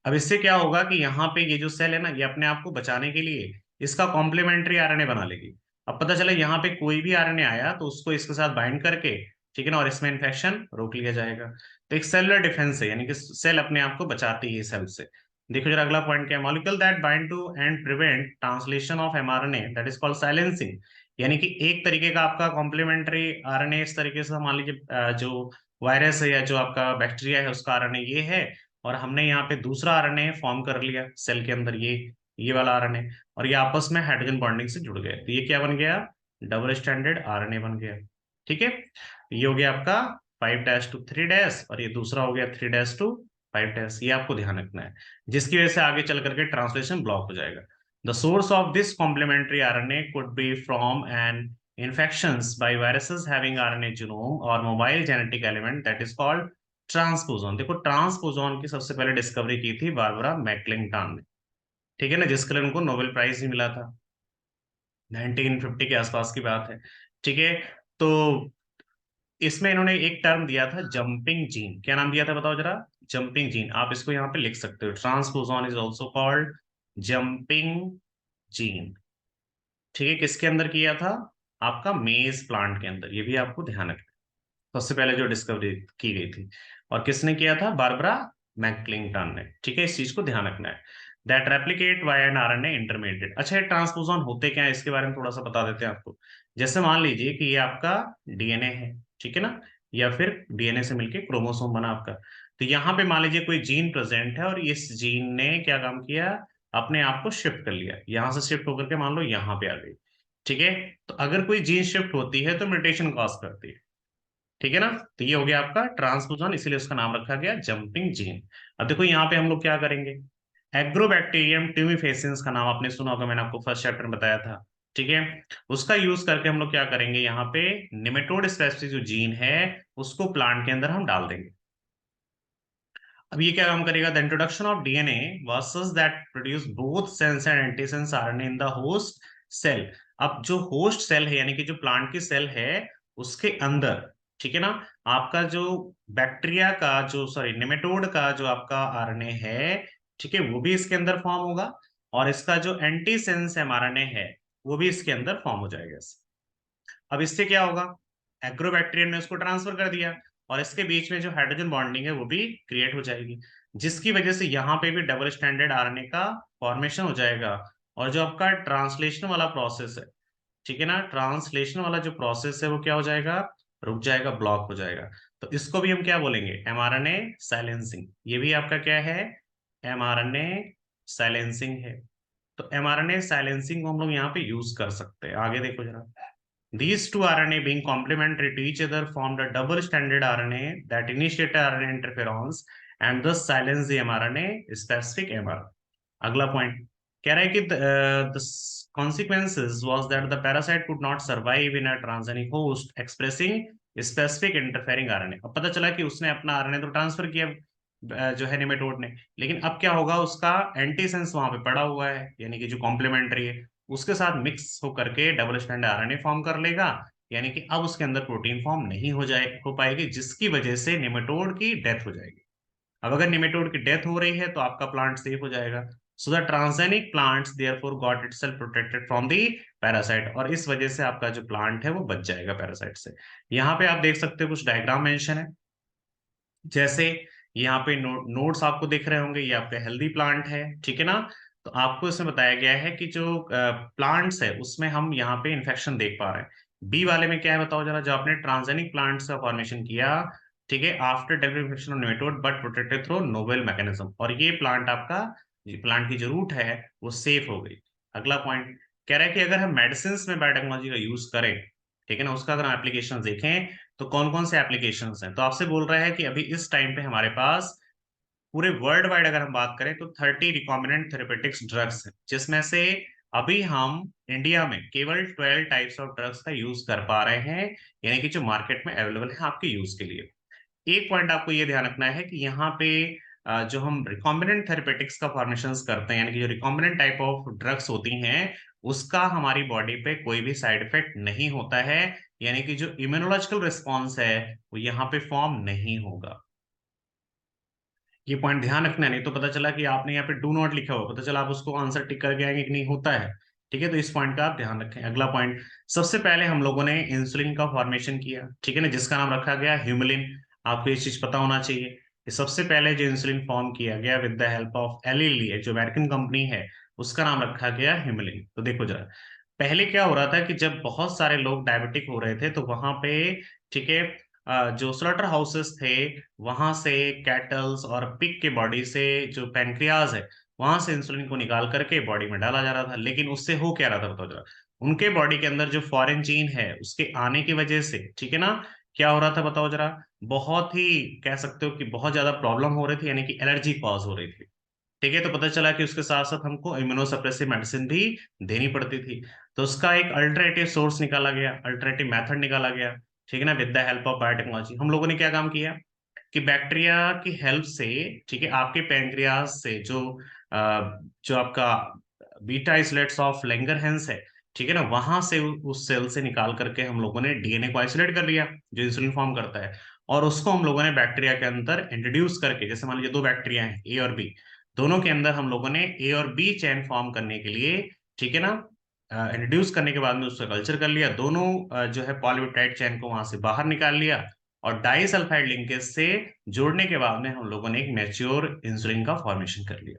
अब इससे क्या होगा कि यहाँ पे ये जो सेल है ना, ये अपने आप को बचाने के लिए इसका कॉम्प्लीमेंट्री आरएनए बना लेगी। अब पता चला यहाँ पे कोई भी आरएनए आया तो उसको इसके साथ बाइंड करके, ठीक है ना, और इसमें इन्फेक्शन रोक लिया जाएगा। तो एक सेलुलर डिफेंस है, यानी कि सेल अपने आप को बचाती है सेल से। देखो जरा अगला पॉइंट क्या है, molecule that bind to and prevent translation of mRNA that is called silencing. यानी कि एक तरीके का आपका कॉम्प्लीमेंट्री आरएनए इस तरीके से, मान लीजिए जो वायरस है या जो आपका बैक्टीरिया है उसका आरएनए ये है, और हमने यहाँ पे दूसरा आरएनए फॉर्म कर लिया सेल के अंदर, ये वाला आरएनए, और ये आपस में हाइड्रोजन बॉन्डिंग से जुड़ गए, तो ये क्या बन गया, डबल स्टैंडर्ड आरएनए बन गया। ठीक है, ये हो गया आपका 5' to 3' और ये दूसरा हो गया 3' to 5'। ये आपको ध्यान रखना है, जिसकी वजह से आगे चल करके ट्रांसलेशन ब्लॉक हो जाएगा। The source of this complementary RNA could be from an infections by viruses having RNA genome or mobile genetic element that is called ट्रांसपोजोन। देखो ट्रांसपोजोन की सबसे पहले डिस्कवरी की थी बारबरा मैकलिंगटन ने, ठीक है ना, जिसके लिए उनको नोबेल प्राइज भी मिला था, 1950 के आसपास की बात है। ठीक है, तो इसमें इन्होंने एक टर्म दिया था जंपिंग जीन। क्या नाम दिया था बताओ जरा, जंपिंग जीन। आप इसको यहाँ पे लिख सकते हो, ट्रांसपोजोन is also called jumping gene. ठीक है, किसके अंदर किया था, आपका मेज प्लांट के अंदर। ये भी आपको ध्यान रखना, सबसे पहले जो डिस्कवरी की गई थी, और किसने किया था, बारबरा मैकक्लिंगटन ने। ठीक है, इस चीज को ध्यान रखना है, that replicate by an RNA intermediate. अच्छा, ये ट्रांसपोजोन होते क्या है इसके बारे में थोड़ा सा बता देते हैं आपको। जैसे मान लीजिए कि ये आपका डीएनए है, ठीक है ना, या फिर डीएनए से मिलके क्रोमोसोम बना आपका। तो यहाँ पे मान लीजिए कोई जीन प्रेजेंट है और इस जीन ने क्या काम किया, अपने आप को शिफ्ट कर लिया, यहां से शिफ्ट होकर के मान लो यहाँ पे आ गई। ठीक है, तो अगर कोई जीन शिफ्ट होती है तो म्यूटेशन कॉज करती है। ठीक है ना, तो ये हो गया आपका ट्रांसपोजन, इसीलिए उसका नाम रखा गया जंपिंग जीन। अब देखो यहाँ पे हम लोग क्या करेंगे, एग्रोबैक्टीरियम ट्यूमिफेसियंस का नाम आपने सुना होगा, मैंने आपको फर्स्ट चैप्टर में बताया था। ठीक है, उसका यूज करके हम लोग क्या करेंगे, यहाँ पे निमेटोड स्पेसिफिक जो जीन है उसको प्लांट के अंदर हम डाल देंगे। अब ये क्या काम करेगा, the introduction of DNA versus that produce both sense and antisense RNA in the host cell. अब जो होस्ट सेल है यानी कि जो प्लांट की सेल है उसके अंदर, ठीक है ना, आपका जो बैक्टीरिया का जो सॉरी नेमेटोड का जो आपका आरएनए है, ठीक है, वो भी इसके अंदर फॉर्म होगा, और इसका जो एंटीसेंस एमआरएनए है वो भी इसके अंदर फॉर्म हो जाएगा। अब इससे क्या होगा, एग्रोबैक्टीरियम ने उसको ट्रांसफर कर दिया, और इसके बीच में जो हाइड्रोजन बॉन्डिंग है वो भी क्रिएट हो जाएगी, जिसकी वजह से यहाँ पे भी डबल स्टैंडर्ड आरएनए का फॉर्मेशन हो जाएगा। और जो आपका ट्रांसलेशन वाला प्रोसेस है, ठीक है ना, ट्रांसलेशन वाला जो प्रोसेस है वो क्या हो जाएगा, रुक जाएगा, ब्लॉक हो जाएगा। तो इसको भी हम क्या बोलेंगे, एमआरएनए साइलेंसिंग। ये भी आपका क्या है, एमआरएनए साइलेंसिंग है। तो एमआरएनए साइलेंसिंग को हम लोग यहाँ पे यूज कर सकते हैं। आगे देखो जरा, these two RNA being complementary to each other formed a double-stranded RNA that initiated RNA interference and thus silence the mRNA specific mRNA. अगला पॉइंट कह रहा है कि the consequences was that the parasite could not survive in a transgenic host expressing specific interfering RNA। अब पता चला कि उसने अपना आरएनए तो ट्रांसफर किया जो है नेमेटोड ने, लेकिन अब क्या होगा, उसका एंटीसेंस वहां पे पड़ा हुआ है यानी कि जो कॉम्प्लीमेंट्री है उसके साथ मिक्स होकर के डबल स्टैंड आरएनए फॉर्म कर लेगा, यानी कि अब उसके अंदर प्रोटीन फॉर्म नहीं हो पाएगी, जिसकी वजह से नेमेटोड की डेथ हो जाएगी। अब अगर निमेटोड की डेथ हो रही है तो आपका प्लांट सेफ हो जाएगा। So the transgenic plants therefore got itself protected from the parasite, और इस वजह से आपका जो प्लांट है वो बच जाएगा पैरासाइट से। यहाँ पे आप देख सकते हो कुछ डायग्राम मेंशन है, जैसे यहाँ पे नोड्स आपको दिख रहे होंगे, ये आपका हेल्दी प्लांट है, ठीक है ना। तो आपको इसमें बताया गया है कि जो प्लांट्स है उसमें हम यहाँ पे इन्फेक्शन देख पा रहे हैं। बी वाले में क्या है बताओ जरा, जो आपने ट्रांसजेनिक प्लांट्स का फॉर्मेशन किया, ठीक है, after develop infection of nematode but protected through novel mechanism, और ये प्लांट आपका, ये प्लांट की जो रूट है वो सेफ हो गई। अगला पॉइंट कह रहा है कि अगर हम मेडिसिन में बायोटेक्नोलॉजी का यूज करें, ठीक है ना, उसका अगर हम एप्लीकेशन देखें तो कौन कौन से एप्लीकेशंस हैं, तो आपसे बोल रहा है कि अभी इस टाइम पे हमारे पास पूरे वर्ल्ड वाइड अगर हम बात करें तो 30 रिकॉम्बिनेंट थेरेपेटिक्स ड्रग्स हैं, जिसमें से अभी हम इंडिया में केवल 12 टाइप्स ऑफ ड्रग्स का यूज कर पा रहे हैं, यानी कि जो मार्केट में अवेलेबल है आपके यूज के लिए। एक पॉइंट आपको ये ध्यान रखना है कि यहाँ पे जो हम रिकॉम्बिनेंट थेरेपेटिक्स का फॉर्मेशन करते हैं, यानी कि जो रिकॉम्बिनेंट टाइप ऑफ ड्रग्स होती हैं उसका हमारी बॉडी पे कोई भी साइड इफेक्ट नहीं होता है, यानी कि जो इम्यूनोलॉजिकल रिस्पॉन्स है वो यहाँ पे फॉर्म नहीं होगा। ये पॉइंट ध्यान रखना है, नहीं तो पता चला कि आपने यहाँ पे डू नॉट लिखा हुआ, पता चला आप उसको आंसर टिक करके आएंगे कि नहीं होता है। ठीक है, तो इस पॉइंट का आप ध्यान रखें। अगला पॉइंट, सबसे पहले हम लोगों ने इंसुलिन का फॉर्मेशन किया, ठीक है ना, जिसका नाम रखा गया ह्यूमलिन। आपको ये चीज पता होना चाहिए कि सबसे पहले जो इंसुलिन फॉर्म किया गया with the help of Eli Lilly, जो अमेरिकन कंपनी है, उसका नाम रखा गया ह्यूमलिन। तो देखो जरा, पहले क्या हो रहा था कि जब बहुत सारे लोग डायबिटिक हो रहे थे तो वहां पे, ठीक है, जो स्लॉटर हाउसेस थे वहां से कैटल्स और पिग के बॉडी से जो पैनक्रियाज है वहां से इंसुलिन को निकाल करके बॉडी में डाला जा रहा था, लेकिन उससे हो क्या रहा था बताओ जरा, उनके बॉडी के अंदर जो फॉरेन जीन है उसके आने की वजह से, ठीक है ना, क्या हो रहा था बताओ जरा, बहुत ही कह सकते हो कि बहुत ज्यादा प्रॉब्लम हो रही थी, यानी कि एलर्जी कॉज हो रही थी। ठीक है, तो पता चला कि उसके साथ साथ हमको इम्यूनोसप्रेसिव मेडिसिन भी देनी पड़ती थी। तो उसका एक अल्टरनेटिव सोर्स निकाला गया, अल्टरनेटिव मेथड निकाला गया, ठीक है ना, with the help of biotechnology. हम लोगों ने क्या काम किया कि बैक्टीरिया की हेल्प से, ठीक है, आपके पैंक्रियास से जो आपका बीटा आइसोलेट्स ऑफ लैंगरहैंस है, ठीक है ना, वहां से उस सेल से निकाल करके हम लोगों ने डीएनए को आइसोलेट कर लिया जो इंसुलिन फॉर्म करता है, और उसको हम लोगों ने बैक्टीरिया के अंदर इंट्रोड्यूस करके, जैसे मान लीजिए दो बैक्टीरिया हैं ए और बी, दोनों के अंदर हम लोगों ने ए और बी चेन फॉर्म करने के लिए, ठीक है ना, इंट्रोड्यूस करने के बाद में उसका कल्चर कर लिया, दोनों जो है पॉलीपेप्टाइड चेन को वहां से बाहर निकाल लिया, और डाई सल्फाइड लिंकेज से जोड़ने के बाद में हम लोगों ने एक मैच्योर इंसुलिन का फॉर्मेशन कर लिया।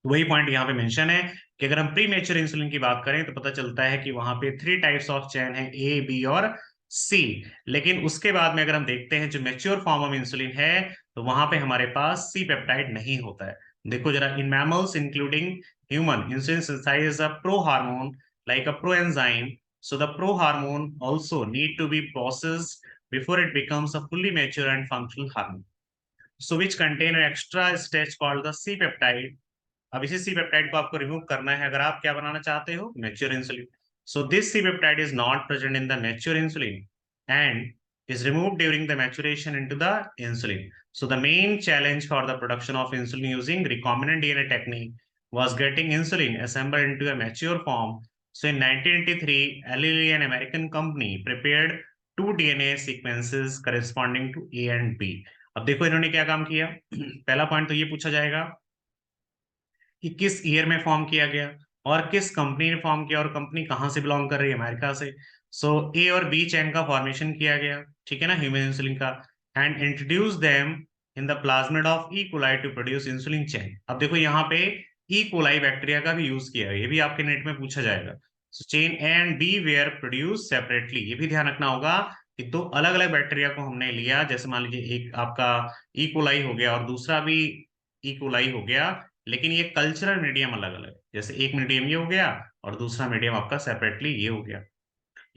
तो वही पॉइंट यहाँ पे मेंशन है कि अगर हम प्री मेच्योर इंसुलिन की बात करें तो पता चलता है कि वहां पे 3 टाइप्स ऑफ चेन है, ए बी और सी। लेकिन उसके बाद में अगर हम देखते हैं जो मेच्योर फॉर्म ऑफ इंसुलिन है, तो वहां पे हमारे पास सी पेप्टाइड नहीं होता है। देखो जरा, in mammals including human, insulin synthesize a prohormone like a proenzyme, so the prohormone also need to be processed before it becomes a fully mature and functional hormone, so which contain an extra stage called the C peptide. अब इसी सी पेप्टाइड को आपको रिमूव करना है अगर आप क्या बनाना चाहते हो, mature insulin. So this C peptide is not present in the mature insulin and is removed during the maturation into the insulin. So the main challenge for the production of insulin using recombinant DNA technique was getting insulin assembled into a mature form. So in 1983, Eli Lilly, an American company, prepared two DNA sequences corresponding to A and B. अब देखो इन्होंने क्या काम किया। पहला पॉइंट तो ये पूछा जाएगा कि किस ईयर में फॉर्म किया गया और किस कंपनी ने फॉर्म किया, और कंपनी कहां से बिलोंग कर रही है, अमेरिका से। सो ए और बी चैन का फॉर्मेशन किया गया, ठीक है ना, ह्यूमन इंसुलिन का, and introduce them in the plasmid of E coli to produce insulin chain. अब देखो यहाँ पे ई कोलाई बैक्टीरिया का भी यूज किया है, ये भी आपके नेट में पूछा जाएगा। So chain A and B were produce separately, ये भी ध्यान रखना होगा कि दो अलग अलग बैक्टीरिया को हमने लिया, जैसे मान लीजिए एक आपका ई कोलाई हो गया और दूसरा भी ई कोलाई हो गया, लेकिन ये कल्चरल मीडियम अलग अलग है। जैसे एक मीडियम ये हो गया और दूसरा मीडियम आपका सेपरेटली ये हो गया।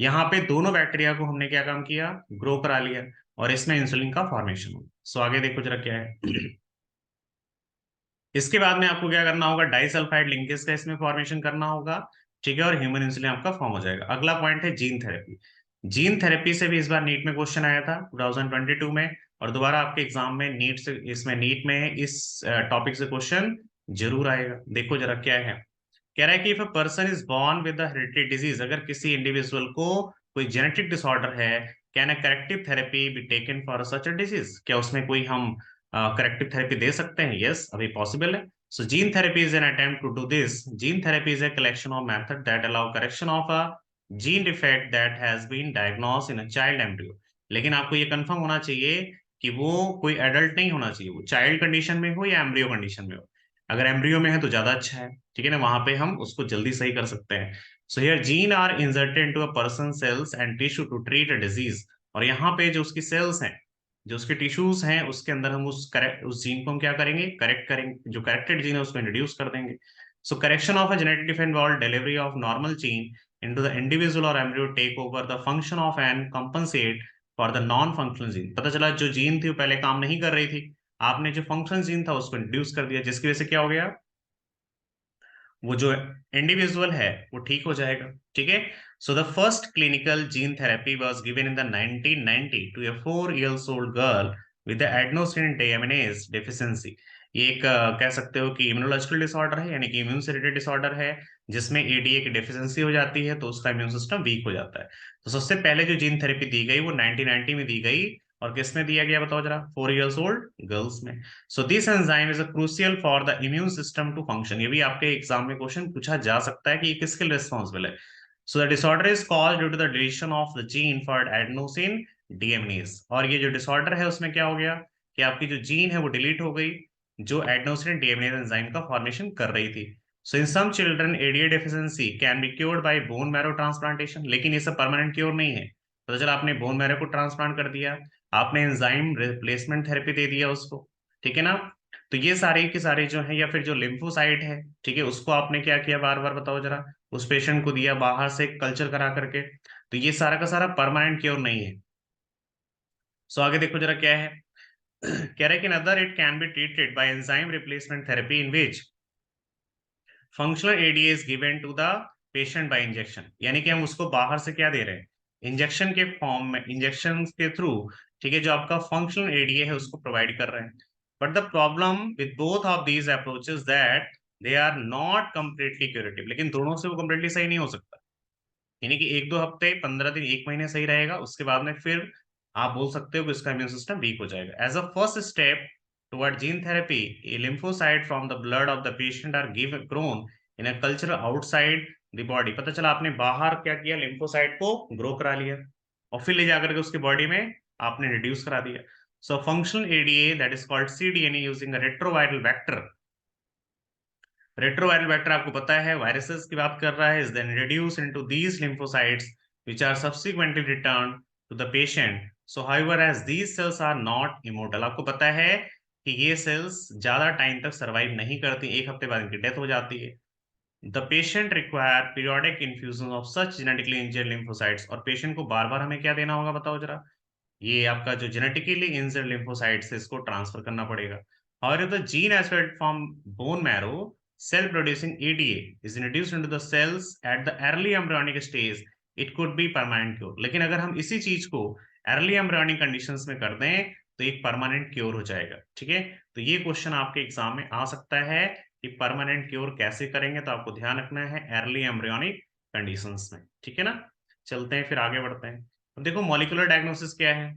यहाँ पे दोनों बैक्टीरिया को हमने क्या काम किया, ग्रो करा लिया, और इसमें इंसुलिन का फॉर्मेशन हो। सो आगे देखो जरा क्या है। इसके बाद में आपको क्या करना होगा, डाइसल्फाइड लिंकेज का इसमें फॉर्मेशन करना होगा, ठीक है, और ह्यूमन इंसुलिन आपका फॉर्म हो जाएगा। अगला पॉइंट है जीन थेरेपी। जीन थेरेपी से भी इस बार नीट में क्वेश्चन आया था 2022 में, और दोबारा आपके एग्जाम में नीट से, इसमें नीट में इस टॉपिक से क्वेश्चन जरूर आएगा। देखो जरा क्या है। कह रहा है कि if a person is born with hereditary disease, अगर किसी इंडिविजुअल को कोई जेनेटिक डिसऑर्डर है, can a corrective therapy be taken for such a disease, क्या उसमें कोई हम करेक्टिव थेरेपी दे सकते हैं? यस, अभी पॉसिबल है। So gene therapy is an attempt to do this. Gene therapy is a collection of method that allow correction of a gene defect that has been diagnosed in a child embryo। लेकिन आपको ये कंफर्म होना चाहिए कि वो कोई एडल्ट नहीं होना चाहिए, वो चाइल्ड कंडीशन में हो या एम्ब्रियो कंडीशन में हो। अगर एम्ब्रियो में है तो ज्यादा अच्छा है, ठीक है ना, वहां पे हम उसको जल्दी सही कर सकते हैं। So here gene are inserted into a person cells and tissue to treat a disease. और यहाँ पे जो उसकी सेल्स हैं, जो उसके टिश्यूज हैं, उसके अंदर हम उस जीन को हम क्या करेंगे, करेक्ट करेंगे, जो करेक्टेड जीन है उसको इंट्रोड्यूस कर देंगे। So correction of a genetic defect involve delivery of normal gene into the individual or embryo take over the function of and compensate for the non-functional gene। पता चला जो जीन थी वो पहले काम नहीं कर रही थी, आपने जो फंक्शन जीन था उसको इंट्रोड्यूस कर दिया, जिसकी वजह से क्या हो गया, वो जो इंडिविजुअल है वो ठीक हो जाएगा, ठीक है। So the first clinical gene therapy was given in the 1990 to a 4 years old girl with adenosine deaminase deficiency. ये एक कह सकते हो कि इम्यूनोलॉजिकल डिसऑर्डर है, यानी कि इम्यून से रिलेटेड डिसऑर्डर है, जिसमें एडीए की डेफिशिएंसी हो जाती है तो उसका इम्यून सिस्टम वीक हो जाता है। तो सबसे पहले जो जीन थेरेपी दी गई वो 1990 में दी गई, और किसमें दिया गया बताओ जरा, 4 years old गर्ल्स में। So this enzyme is crucial for the immune system to function. ये भी आपके एग्जाम में क्वेश्चन पूछा जा सकता है कि ये किसके लिए रिस्पॉन्सिबल है। So the disorder is called due to the deletion of the gene for adenosine deaminase. और ये जो डिसऑर्डर है उसमें क्या हो गया कि आपकी जो जीन है वो डिलीट हो गई, जो एडेनोसिन डीएमनीज एंजाइम का फॉर्मेशन कर रही थी। So in some children ADA deficiency can be cured by bone marrow transplantation. लेकिन ये सब परमानेंट क्योर नहीं है। पता चला आपने बोन मैरो को ट्रांसप्लांट कर दिया, आपने एंजाइम रिप्लेसमेंट थेरेपी दे दिया उसको, ठीक है ना। तो ये सारे के सारे जो है, या फिर जो लिम्फोसाइट है, ठीक है, उसको आपने क्या किया, बार बार बताओ जरा, उस पेशेंट को दिया बाहर से कल्चर करा करके। तो ये सारा का सारा परमानेंट क्योर नहीं है। सो आगे देखो जरा क्या है। कह रहे कि other it can be treated by enzyme replacement therapy in which functional ADA is given to the patient by injection. यानी कि हम उसको बाहर से क्या दे रहे हैं, इंजेक्शन के फॉर्म में, इंजेक्शन के थ्रू, ठीक है, जो आपका फंक्शनल एडीए है उसको प्रोवाइड कर रहे हैं। But the problem with both of these approaches that they are not completely curative. लेकिन दोनों से वो कंप्लीटली सही नहीं हो सकता, यानी कि 1-2 हफ्ते, 15 दिन, 1 महीने सही रहेगा, उसके बाद में फिर आप बोल सकते हो कि उसका इम्यून सिस्टम वीक हो जाएगा। As a first step toward gene therapy, a lymphocyte from the blood of the patient are give grown in a culture outside the body. पता चला आपने बाहर क्या किया, lymphocyte को ग्रो करा लिया और फिर ले जाकर के उसकी बॉडी में आपने रिड्यूस करा दिया। So functional ADA that is called cDNA using a retroviral vector. Retroviral vector आपको पता है वायरसेस की बात कर रहा है, is then introduce into these lymphocytes which are subsequently returned to the patient. So however, as these cells are not immortal, आपको पता है कि ये सेल्स ज्यादा टाइम तक सरवाइव नहीं करती, 1 हफ्ते बाद इनकी डेथ हो जाती है. The patient require periodic infusion of such genetically injured lymphocytes. और पेशेंट को बार बार हमें क्या देना होगा, बताओ जरा. ये आपका जो जेनेटिकली इंजर्ड लिम्फोसाइट्स है इसको ट्रांसफर करना पड़ेगा. और the gene aspect from bone marrow cell producing ADA is introduced into the cells at the early embryonic stage, it could be permanent cure. लेकिन अगर हम इसी चीज को early embryonic conditions में कर दें तो एक परमानेंट क्योर हो जाएगा. ठीक है, तो ये क्वेश्चन आपके एग्जाम में आ सकता है कि परमानेंट क्योर कैसे करेंगे. तो आपको ध्यान रखना है early embryonic conditions में. ठीक है ना, चलते हैं फिर आगे बढ़ते हैं. अब देखो मॉलिक्यूलर डायग्नोसिस क्या है.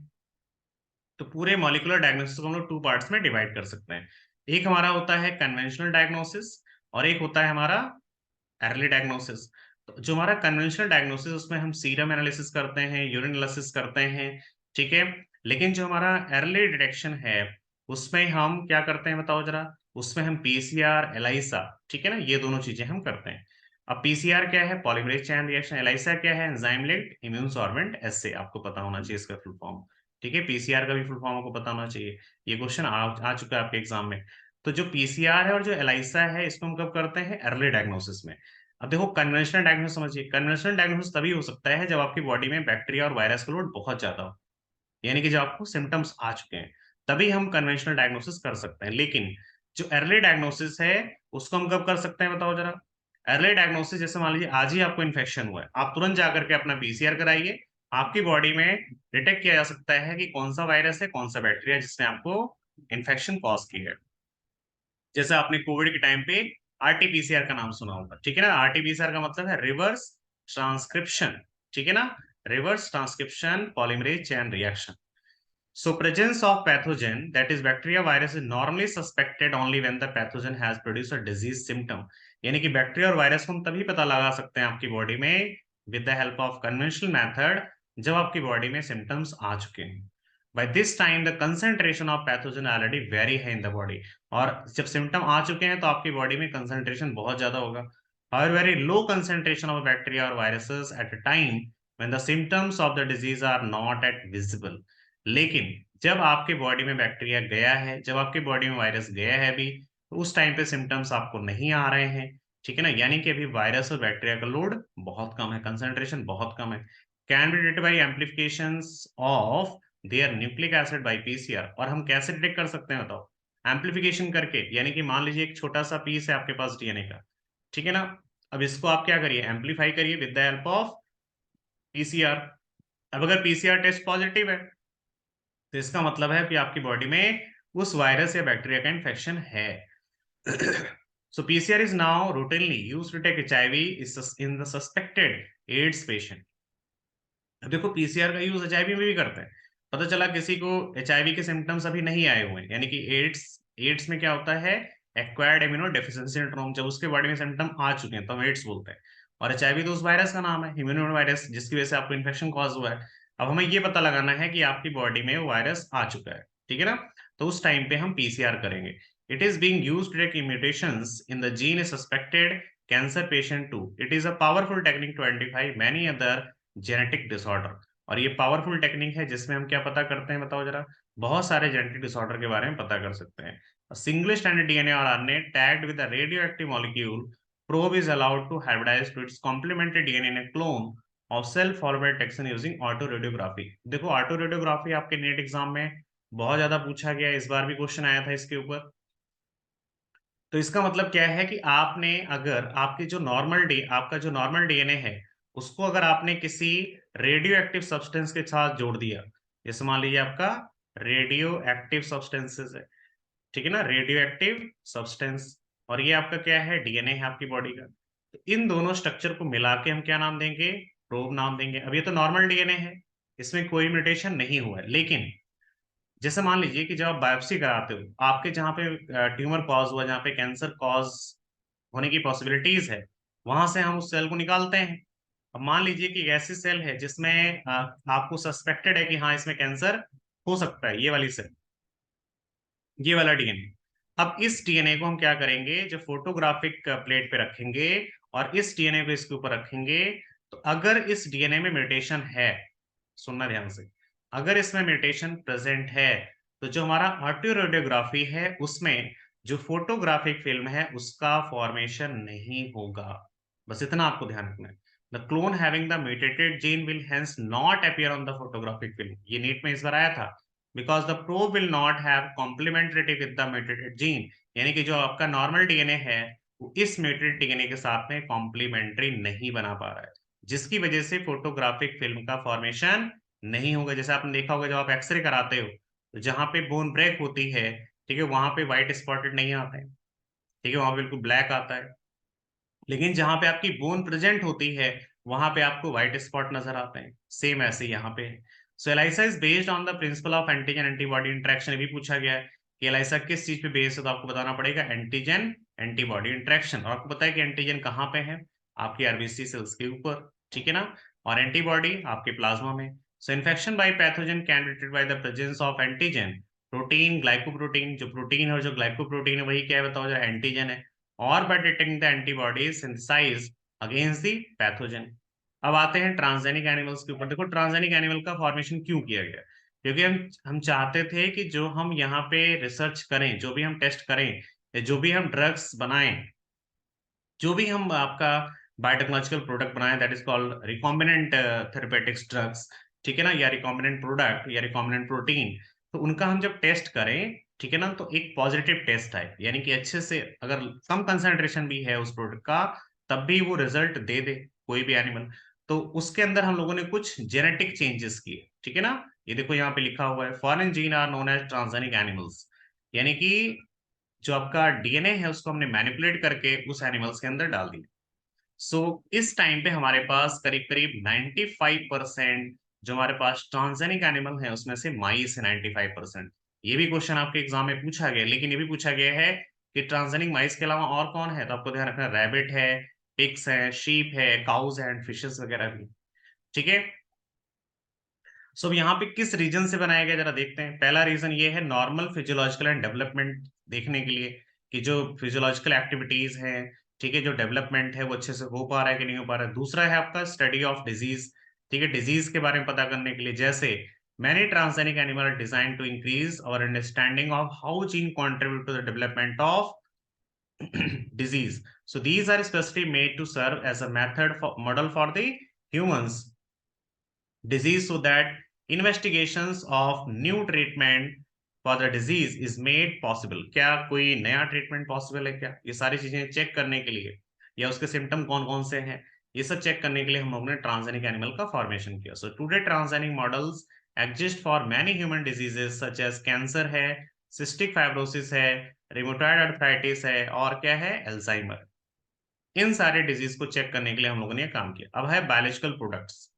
तो पूरे मॉलिक्यूलर डायग्नोसिस को हम लोग 2 पार्ट्स में डिवाइड कर सकते हैं. एक हमारा होता है कन्वेंशनल डायग्नोसिस और एक होता है हमारा अर्ली डायग्नोसिस. तो जो हमारा कन्वेंशनल डायग्नोसिस उसमें हम सीरम एनालिसिस करते हैं, यूरिन एनालिसिस करते हैं. ठीक है, लेकिन जो हमारा अर्ली डिटेक्शन है उसमें हम क्या करते हैं बताओ जरा. उसमें हम पीसीआर, एलाइसा, ठीक है ना, ये दोनों चीजें हम करते हैं. अब पीसीआर क्या है, पॉलीमरेज चेन रिएक्शन. एलाइसा क्या है, एंजाइम लिंक्ड इम्यून सॉर्बेंट एस्से. आपको पता होना चाहिए इसका फुल फॉर्म. ठीक है, पीसीआर का भी फुल फॉर्म आपको पता होना चाहिए. ये क्वेश्चन आ चुका है आपके एग्जाम में. तो जो पीसीआर है और जो एलाइसा है इसको हम कब करते हैं, अर्ली डायग्नोसिस में. अब देखो कन्वेंशनल डायग्नोसिस समझिए. कन्वेंशनल डायग्नोसिस तभी हो सकता है जब आपकी बॉडी में बैक्टीरिया और वायरस का लोड बहुत ज्यादा हो, यानी कि जब आपको सिम्टम्स आ चुके हैं, तभी हम कन्वेंशनल डायग्नोसिस कर सकते हैं. लेकिन जो अर्ली डायग्नोसिस है उसको हम कब कर सकते हैं बताओ जरा. अर्ली डायग्नोसिस जैसे मान लीजिए आज ही आपको इन्फेक्शन हुआ है, आप तुरंत जाकर के अपना पीसीआर कराइए. आपकी बॉडी में डिटेक्ट किया जा सकता है कि कौन सा वायरस है, कौन सा बैक्टीरिया जिसने आपको इन्फेक्शन कॉज की है. जैसे आपने कोविड के टाइम पे आरटीपीसीआर का नाम सुना होगा. ठीक है ना, आरटीपीसीआर का मतलब है रिवर्स ट्रांसक्रिप्शन. ठीक है ना, reverse transcription polymerase chain reaction. So presence of pathogen, that is bacteria, virus, is normally suspected only when the pathogen has produced a disease symptom. यानी कि बैक्टीरिया और वायरस को हम तभी पता लगा सकते हैं आपकी बॉडी में with the help of conventional method जब आपकी बॉडी में सिम्टम्स आ चुके हैं. By this time the concentration of pathogen already very है इन द बॉडी. और जब सिम्टम आ चुके हैं तो आपकी बॉडी में कंसंट्रेशन बहुत ज्यादा होगा. और very low concentration of bacteria और viruses at a time when the symptoms of the disease are not at visible. लेकिन जब आपके बॉडी में बैक्टीरिया गया है, जब आपके बॉडी में वायरस गया है अभी, तो उस टाइम पे सिम्टम्स आपको नहीं आ रहे हैं. ठीक है ना, यानी कि अभी वायरस और बैक्टीरिया का लोड बहुत कम है, कंसंट्रेशन बहुत कम है. Can be detected by amplifications of their nucleic acid by PCR. और हम कैसे डिटेक्ट कर सकते हैं बताओ, एम्प्लीफिकेशन करके. यानी कि मान लीजिए एक छोटा सा पीस है आपके पास डीएनए का, ठीक है ना, अब इसको आप क्या करिए, एम्पलीफाई करिए with the help of PCR. अब अगर पीसीआर टेस्ट पॉजिटिव है तो इसका मतलब है कि आपकी बॉडी में उस वायरस या बैक्टीरिया का इन्फेक्शन है. So PCR is now routinely used to detect HIV in the suspected AIDS patient. अब देखो पीसीआर का यूज एचआईवी में भी करते हैं. पता चला किसी को एचआईवी के सिम्टम्स अभी नहीं आए हुए हैं, यानी कि एड्स. एड्स में क्या होता है, एक्वायर्ड इम्यूनो डेफिशिएंसी सिंड्रोम. जब उसके बॉडी में सिम्टम आ चुके हैं तो हम एड्स बोलते हैं. और एचआईवी तो उस वायरस का नाम है, इम्यूनो वायरस, जिसकी वजह से आपको इन्फेक्शन कॉज हुआ है. अब हमें ये पता लगाना है कि आपकी बॉडी में वो वायरस आ चुका है. ठीक है ना, तो उस टाइम पे हम पीसीआर करेंगे. It is being used to detect mutations in the gene suspected cancer patient too. It is a powerful technique to identify many other genetic disorder. और ये पावरफुल टेक्निक है जिसमें हम क्या पता करते हैं बताओ जरा, बहुत सारे जेनेटिक डिसऑर्डर के बारे में पता कर सकते हैं. सिंगल स्ट्रैंडेड डीएनए और RNA tagged with a radioactive molecule probe is allowed to hybridize to its complementary DNA in a clone of cell followed by detection using autoradiography. देखो ऑटोरेडियोग्राफी आपके नेट एग्जाम में बहुत ज्यादा पूछा गया है, इस बार भी क्वेश्चन आया था इसके ऊपर. तो इसका मतलब क्या है कि आपने अगर आपकी जो आपका जो नॉर्मल डीएनए है उसको अगर आपने किसी रेडियो एक्टिव सब्सटेंस के साथ जोड़ दिया, जैसे मान लीजिए आपका रेडियो एक्टिव सब्सटेंसेस है, ठीक है ना, रेडियो एक्टिव सब्सटेंस, और ये आपका क्या है, डीएनए है आपकी बॉडी का. तो इन दोनों स्ट्रक्चर को मिला के हम क्या नाम देंगे, प्रोब नाम देंगे. अब ये तो नॉर्मल डीएनए है, इसमें कोई म्यूटेशन नहीं हुआ है. लेकिन जैसे मान लीजिए कि जब आप बायोप्सी कराते हो, आपके जहाँ पे ट्यूमर कॉज हुआ, जहाँ पे कैंसर कॉज होने की पॉसिबिलिटीज है, वहां से हम उस सेल को निकालते हैं. अब मान लीजिए कि एक ऐसी सेल है जिसमें आपको सस्पेक्टेड है कि हाँ इसमें कैंसर हो सकता है, ये वाली सेल, ये वाला डीएनए. अब इस डीएनए को हम क्या करेंगे, जो फोटोग्राफिक प्लेट पे रखेंगे और इस डीएनए को इसके ऊपर रखेंगे. तो अगर इस डीएनए में म्यूटेशन है सुनना ध्यान से, अगर इसमें म्यूटेशन प्रेजेंट है तो जो हमारा ऑटोरेडियोग्राफी है उसमें जो फोटोग्राफिक फिल्म है उसका फॉर्मेशन नहीं होगा। बस इतना आपको ध्यान रखना है। The clone having the mutated gene will hence not appear on the photographic film, ये नीट में इस बार आया था। Because the probe will not have complementarity with the mutated gene, यानी कि जो आपका नॉर्मल डीएनए है वो इस म्यूटेड डीएनए के साथ में कॉम्प्लीमेंट्री नहीं बना पा रहा है, जिसकी वजह से फोटोग्राफिक फिल्म का फॉर्मेशन नहीं होगा। जैसे आपने देखा होगा जब आप एक्सरे कराते हो तो जहां पे बोन ब्रेक होती है, ठीक है, वहां पे व्हाइट स्पॉटेड नहीं आता है, ठीक है, वहां बिल्कुल ब्लैक आता है। लेकिन जहां पे आपकी बोन प्रेजेंट होती है वहां पे आपको व्हाइट स्पॉट नजर आते हैं। सेम ऐसे यहाँ पे। So ELISA is based on the principle of antigen antibody interaction, भी पूछा गया है कि एलाइसा किस चीज पे बेस्ड है, तो आपको बताना पड़ेगा एंटीजन एंटीबॉडी इंटरेक्शन। और आपको पता है कि एंटीजन कहाँ पे है, आपकी आरबीसी सेल्स के ऊपर, ठीक है ना, और एंटीबॉडी आपके प्लाज्मा में। So infection by pathogen can be treated by the presence of antigen protein glycoprotein, जो प्रोटीन है और जो ग्लाइकोप्रोटीन है वही क्या है बताओ, जो एंटीजन है, और by detecting the antibodies synthesised against the pathogen. अब आते हैं ट्रांसजेनिक एनिमल्स के ऊपर। देखो ट्रांसजेनिक एनिमल का फॉर्मेशन क्यों किया गया, क्योंकि हम चाहते थे कि जो हम यहाँ पे रिसर्च करें, जो भी हम टेस्ट करें, या जो भी हम ड्रग्स बनाएं, जो भी हम आपका बायोटेक्नोलॉजिकल प्रोडक्ट बनाएं, that is called recombinant therapeutics drugs, ठीक है ना, या रिकॉम्बिनेंट प्रोडक्ट या रिकॉम्बिनेंट प्रोटीन, तो उनका हम जब टेस्ट करें, ठीक है ना, तो एक पॉजिटिव टेस्ट आए, यानी कि अच्छे से अगर कम कंसंट्रेशन भी है उस प्रोडक्ट का तब भी वो रिजल्ट दे दे कोई भी एनिमल, तो उसके अंदर हम लोगों ने कुछ जेनेटिक चेंजेस किए, ठीक है ना। ये देखो यहाँ पे लिखा हुआ है foreign gene are known as transgenic animals, यानी कि जो आपका डीएनए है उसको हमने मैनिपुलेट करके उस एनिमल्स के अंदर डाल दिया। सो इस टाइम पे हमारे पास करीब करीब 95% जो हमारे पास ट्रांसजेनिक एनिमल है उसमें से माइस है 95%। ये भी क्वेश्चन आपके एग्जाम में पूछा गया, लेकिन ये भी पूछा गया है कि ट्रांसजेनिक माइस के अलावा और कौन है, तो आपको ध्यान रखना रैबिट है, पिग्स है, शीप है, काउज एंड फिशेस वगैरह भी, ठीक है। सो अब यहाँ पे किस रीजन से बनाया गया जरा देखते हैं। पहला रीजन ये है नॉर्मल फिजियोलॉजिकल एंड डेवलपमेंट देखने के लिए कि जो फिजियोलॉजिकल एक्टिविटीज हैं, ठीक है, जो डेवलपमेंट है वो अच्छे से हो पा रहा है कि नहीं हो पा रहा है। दूसरा है आपका स्टडी ऑफ डिजीज, ठीक है, डिजीज के बारे में पता करने के लिए, जैसे many transgenic animal design to increase our understanding of how gene contribute to the development of disease. So these are specifically made to serve as a model for the humans disease, so that investigations of new treatment for the disease is made possible। क्या कोई नया ट्रीटमेंट पॉसिबल है क्या, ये सारी चीजें चेक करने के लिए, या उसके सिम्टम कौन कौन से हैं, ये सब चेक करने के लिए हम लोगों ने ट्रांसजेनिक एनिमल का फॉर्मेशन किया। So today transgenic models exist for many human diseases such as cancer है, सिस्टिक फाइब्रोसिस है, रिमोटॉइड आर्थराइटिस है, और क्या है, एल्जाइमर। इन सारे डिजीज को चेक करने के लिए हम लोगों ने काम किया। अब है बायोलॉजिकल प्रोडक्ट्स,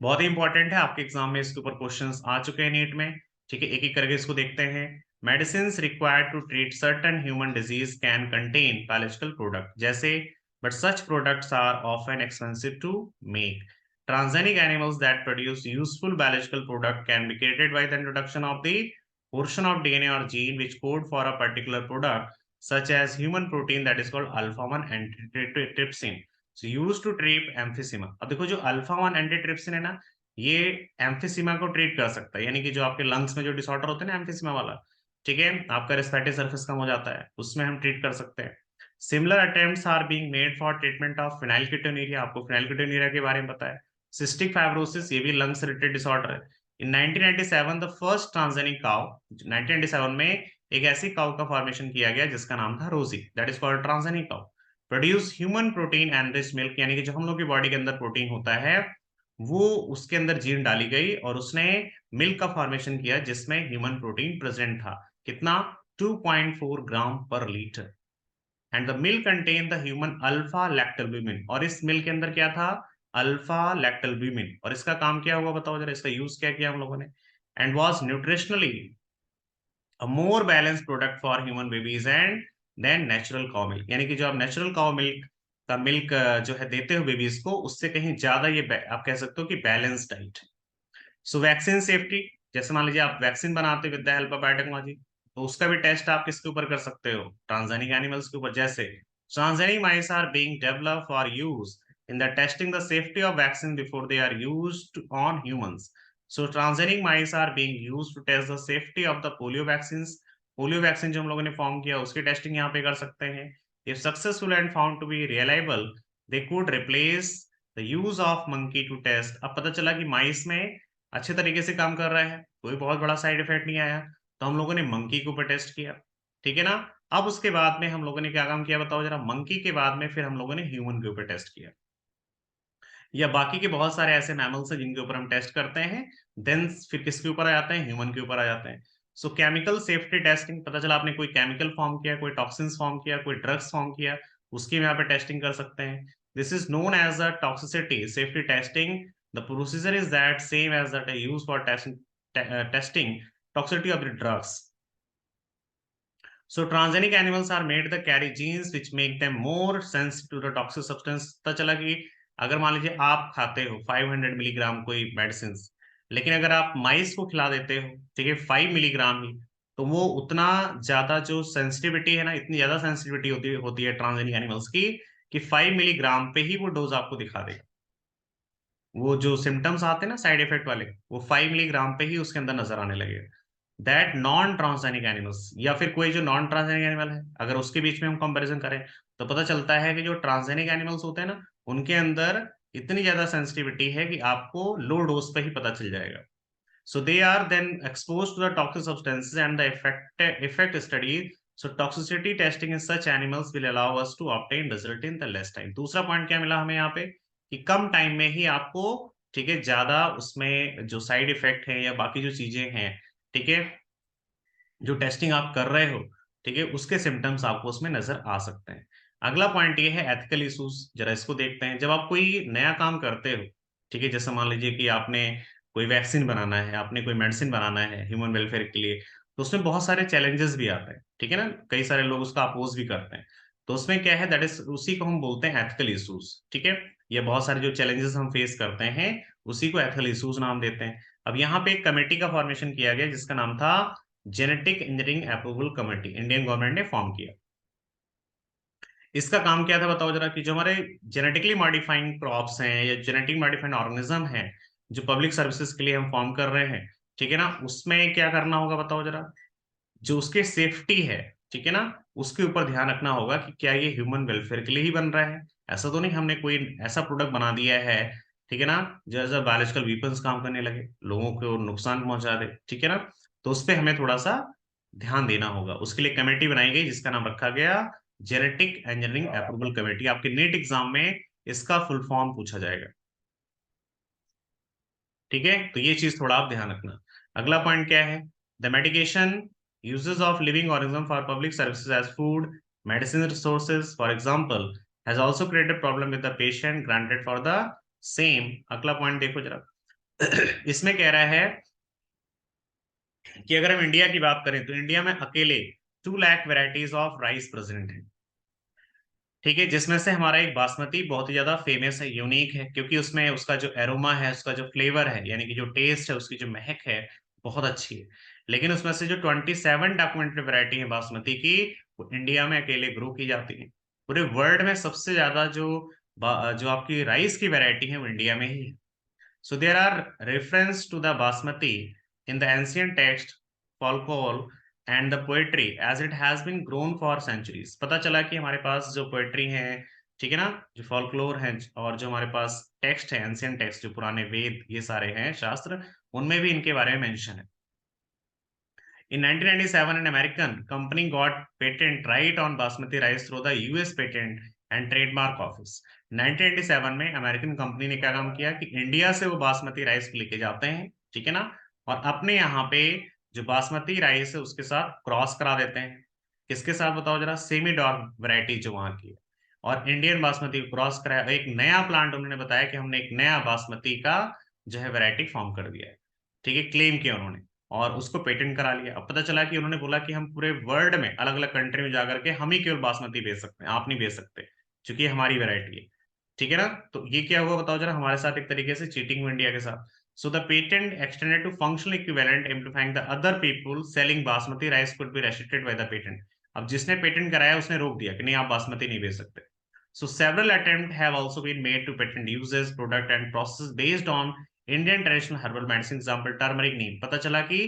बहुत ही इंपॉर्टेंट है, आपके एग्जाम में इसके ऊपर क्वेश्चंस आ चुके हैं नीट में, ठीक है। एक एक करके इसको देखते हैं। Medicine required to treat certain human disease can contain biological product, जैसे but such products are often expensive to make. Transgenic animals that produce useful biological product can be created by the introduction of the portion of DNA or gene which code for a particular product, such as human protein that is called alpha-1 antitrypsin, so used to treat emphysema। अब देखो जो अल्फा 1 एंटीट्रिप्सिन है ना, ये एम्फिसीमा को ट्रीट कर सकता है, यानी कि जो आपके लंग्स में जो डिसऑर्डर होते हैं ना एम्फिसीमा वाला, ठीक है, आपका रेस्पिरेटरी सरफेस कम हो जाता है, उसमें हम ट्रीट कर सकते हैं। Similar attempts are being made for treatment of phenylketonuria, आपको फिनाइलकीटोनुरिया के बारे में पता है। सिस्टिक फाइब्रोसिस, ये भी लंग से रिलेटेड डिसऑर्डर है। इन 1997 द फर्स्ट ट्रांसजेनिक काउ, 1997 में एक ऐसी काउ का फॉर्मेशन किया गया जिसका नाम था रोजी, that is called transgenic cow. Produce human protein enriched milk, यानी कि जो हम लोग की बॉडी के अंदर प्रोटीन होता है वो उसके अंदर जीन डाली गई और उसने मिल्क का फॉर्मेशन किया जिसमें ह्यूमन प्रोटीन प्रेजेंट था। कितना, 2.4 ग्राम पर litre. And the milk contain the human alpha lactalbumin, और इस मिल्क के अंदर क्या था, अल्फा लैक्टोल्ब्यूमिन। और इसका काम क्या हुआ बताओ जरा, इसका यूज क्या किया हम लोगों ने। And was nutritionally a more balance product for human babies and then natural cow milk, यानी कि जो आप नेचुरल काउ मिल्क का मिल्क जो है देते हो बेबीज को, उससे कहीं ज्यादा ये आप कह सकते हो कि बैलेंस डाइट। सो वैक्सीन सेफ्टी, जैसे मान लीजिए आप वैक्सीन बनाते हो with the help of biotechnology, तो उसका भी टेस्ट आप किसके ऊपर कर सकते हो, ट्रांसजेनिक एनिमल्स के ऊपर। जैसे transgenic mice are being developed for use in the testing the safety of vaccine before they are used on humans. So transgenic mice are being used to test the safety of the polio vaccines. Polio vaccine जो हम लोगों ने फॉर्म किया उसकी टेस्टिंग यहाँ पे कर सकते हैं. If successful and found to be reliable they could replace the use of monkey to test. अब पता चला कि माइस में अच्छे तरीके से काम कर रहा है, कोई बहुत बड़ा साइड इफेक्ट नहीं आया, तो हम लोगों ने मंकी के ऊपर टेस्ट किया. ठीक है ना. अब उसके बाद में हम लोगों ने क्या काम किया बताओ जरा. मंकी के बाद में फिर हम लोगों ने ह्यूमन के ऊपर टेस्ट किया, या बाकी के बहुत सारे ऐसे मैमल्स हैं जिनके ऊपर हम टेस्ट करते हैं, देन फिर किसके ऊपर आ जाते हैं, ह्यूमन के ऊपर आ जाते हैं. सो केमिकल सेफ्टी टेस्टिंग, पता चला आपने कोई केमिकल फॉर्म किया, कोई टॉक्सिन्स फॉर्म किया, कोई ड्रग्स फॉर्म किया, उसकी यहाँ पे टेस्टिंग कर सकते हैं. This is known as a toxicity safety testing. The procedure is that same as that use for testing toxicity of the drugs. So transgenic animals are made to carry genes which make them more sensitive to the toxic substance. पता चला कि अगर मान लीजिए आप खाते हो 500 मिलीग्राम कोई मेडिसिन, लेकिन अगर आप माइस को खिला देते हो, ठीक है, 5 मिलीग्राम ही, तो वो उतना ज्यादा जो सेंसिटिविटी है ना, इतनी ज्यादा सेंसिटिविटी होती है ट्रांसजेनिक एनिमल्स की कि 5 मिलीग्राम पे ही वो डोज आपको दिखा देगा. वो जो सिम्टम्स आते हैं ना साइड इफेक्ट वाले, वो 5 मिलीग्राम पे ही उसके अंदर नजर आने लगेगा. दैट नॉन ट्रांसजेनिक एनिमल्स, या फिर कोई जो नॉन ट्रांसजेनिक एनिमल है, अगर उसके बीच में हम कंपैरिजन करें तो पता चलता है कि जो ट्रांसजेनिक एनिमल्स होते हैं ना, उनके अंदर इतनी ज्यादा सेंसिटिविटी है कि आपको लो डोज पे ही पता चल जाएगा. So they are then exposed to the toxic substances and the effect study. So toxicity testing in such animals will allow us to obtain result in the less time. दूसरा पॉइंट क्या मिला हमें यहाँ पे कि कम टाइम में ही आपको, ठीक है, ज्यादा उसमें जो साइड इफेक्ट है या बाकी जो चीजें हैं, ठीक है, जो टेस्टिंग आप कर रहे हो, ठीक है, उसके सिम्टम्स आपको उसमें नजर आ सकते हैं. अगला पॉइंट ये है एथिकल इश्यूज. जरा इसको देखते हैं. जब आप कोई नया काम करते हो, ठीक है, जैसे मान लीजिए कि आपने कोई वैक्सीन बनाना है, आपने कोई मेडिसिन बनाना है ह्यूमन वेलफेयर के लिए, तो उसमें बहुत सारे चैलेंजेस भी आते हैं, ठीक है ना, कई सारे लोग उसका अपोज भी करते हैं. तो उसमें क्या है, दैट इज, उसी को हम बोलते हैं एथिकल इश्यूज. ठीक है, ये बहुत सारे जो चैलेंजेस हम फेस करते हैं उसी को एथिकल इश्यूज नाम देते हैं. अब यहाँ पे एक कमेटी का फॉर्मेशन किया गया जिसका नाम था genetic engineering approval committee. Indian government ने फॉर्म किया. इसका काम क्या था बताओ जरा. कि जो हमारे जेनेटिकली मॉडिफाइंग क्रॉप्स हैं या जेनेटिक मॉडिफाइड ऑर्गेनिज्म हैं जो पब्लिक सर्विसेज के लिए हम फॉर्म कर रहे हैं, ठीक है ना, उसमें क्या करना होगा बताओ जरा. जो उसके सेफ्टी है, ठीक है ना, उसके ऊपर ध्यान रखना होगा कि क्या ये ह्यूमन वेलफेयर के लिए ही बन रहा है. ऐसा तो नहीं हमने कोई ऐसा प्रोडक्ट बना दिया है, ठीक है ना, जो एज बायोलॉजिकल वीपन्स काम करने लगे, लोगों को नुकसान पहुंचा दे, ठीक है ना. तो उस पर हमें थोड़ा सा ध्यान देना होगा. उसके लिए कमेटी बनाई गई जिसका नाम रखा गया जेनेटिक इंजीनियरिंग अप्रूवल कमेटी. आपके नीट एग्जाम में इसका फुल फॉर्म पूछा जाएगा. ठीक है, तो ये चीज थोड़ा आप ध्यान रखना. अगला पॉइंट क्या है. The medication uses of living organism for public services as food, medicine resources, for example, has also created problem with the patient granted for the same. अगला पॉइंट देखो जरा. इसमें कह रहा है कि अगर हम इंडिया की बात करें तो इंडिया में अकेले 2 lakh varieties of rice present है. ठीक है, जिसमें से हमारा एक बासमती बहुत ही ज्यादा फेमस है, यूनिक है, क्योंकि उसमें उसका जो एरोमा है, उसका जो फ्लेवर है, यानी कि जो टेस्ट है, उसकी जो महक है, बहुत अच्छी है. लेकिन उसमें से जो 27 डॉक्यूमेंट्री वैरायटी है बासमती की, वो इंडिया में अकेले ग्रो की जाती है. पूरे वर्ल्ड में सबसे ज्यादा जो आपकी राइस की वैरायटी है वो इंडिया में ही है. So there are reference to the basmati in the ancient text, folklore and the poetry as it has been grown for centuries. पता चला कि हमारे पास जो पोएट्री है, ठीक है ना, जो फॉल्कलोर है, और जो हमारे पास टेक्स्ट है, एंशियंट टेक्स्ट, जो पुराने वेद ये सारे हैं शास्त्र, उनमें भी इनके बारे में मेंशन है. In 1997, an American company got patent right on basmati rice through the US Patent and Trademark Office. 1997 में अमेरिकन कंपनी ने क्या काम किया कि इंडिया से वो बासमती राइस लेके जाते हैं, ठीक है ना, और अपने यहाँ पे जो बासमती राइस है उसके साथ क्रॉस करा देते हैं. किसके साथ बताओ जरा. सेमी डॉग वैरायटी जो वहाँ की है, और इंडियन बासमती को क्रॉस कराया. एक नया प्लांट उन्होंने बताया कि हमने एक नया बासमती का जो है वैरायटी फॉर्म कर दिया है. ठीक है, क्लेम किया उन्होंने और उसको पेटेंट करा लिया. अब पता चला कि उन्होंने बोला कि हम पूरे वर्ल्ड में अलग अलग कंट्री में जाकर के हम ही केवल बासमती बेच सकते हैं, आप नहीं बेच सकते, क्योंकि हमारी वैरायटी है. ठीक है ना. तो ये क्या हुआ बताओ जरा, हमारे साथ एक तरीके से चीटिंग हुई इंडिया के साथ. So the patent extended to functional equivalent implying the other people selling basmati rice could be restricted by the patent. अब जिसने पेटेंट कराया उसने रोक दिया कि नहीं आप बासमती नहीं बेच सकते. So several attempts have also been made to patent uses, product and process based on Indian traditional herbal medicine, example turmeric neem. पता चला कि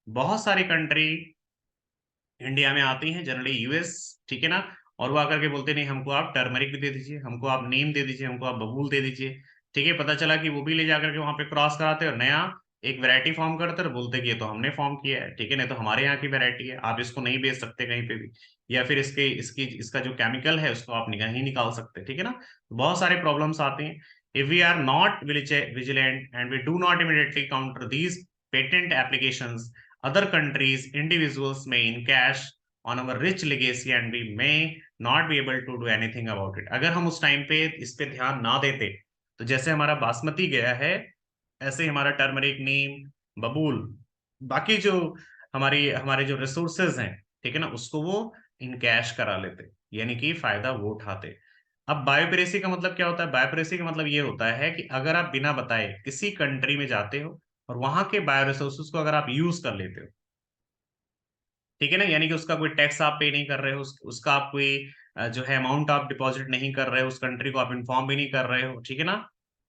बहुत सारी कंट्री इंडिया में आती हैं, जनरली यूएस, ठीक है ना, और वो आकर के बोलते नहीं हमको आप टर्मरिक भी दे दीजिए, हमको आप नीम दे दीजिए, हमको आप बबूल दे दीजिए, ठीक है। पता चला कि वो भी ले जाकर के वहां पे क्रॉस कराते और नया एक वैरायटी फॉर्म करते और बोलते कि ये तो हमने फॉर्म किया है, ठीक है, नहीं तो हमारे यहाँ की वैरायटी है, आप इसको नहीं बेच सकते कहीं पे भी, या फिर इसके इसकी इसका जो केमिकल है उसको आप नहीं निकाल सकते, ठीक है ना। बहुत सारे प्रॉब्लम्स आते हैं। If we are not vigilant and we do not immediately counter these patent applications, other countries individuals may encash on our rich legacy and we may not be able to do anything about it। अगर हम उस टाइम पे इस पे ध्यान ना देते तो जैसे हमारा बासमती गया है, ऐसे ही हमारा टर्मरिक, नीम, बबूल, बाकी जो हमारे जो रिसोर्सेज हैं, ठीक है ना, उसको वो इनकैश करा लेते, यानी कि फायदा वो उठाते। अब बायोप्रेसी का मतलब क्या होता है? बायोप्रेसी का मतलब ये होता है कि अगर आप बिना बताए किसी कंट्री में जाते हो और वहां के बायोरिसोर्सेज को अगर आप यूज कर लेते हो, ठीक है ना, यानी कि उसका कोई टैक्स आप पे नहीं कर रहे हो, उसका आप कोई जो है अमाउंट आप डिपॉजिट नहीं कर रहे हो, उस कंट्री को आप इन्फॉर्म भी नहीं कर रहे हो, ठीक है ना,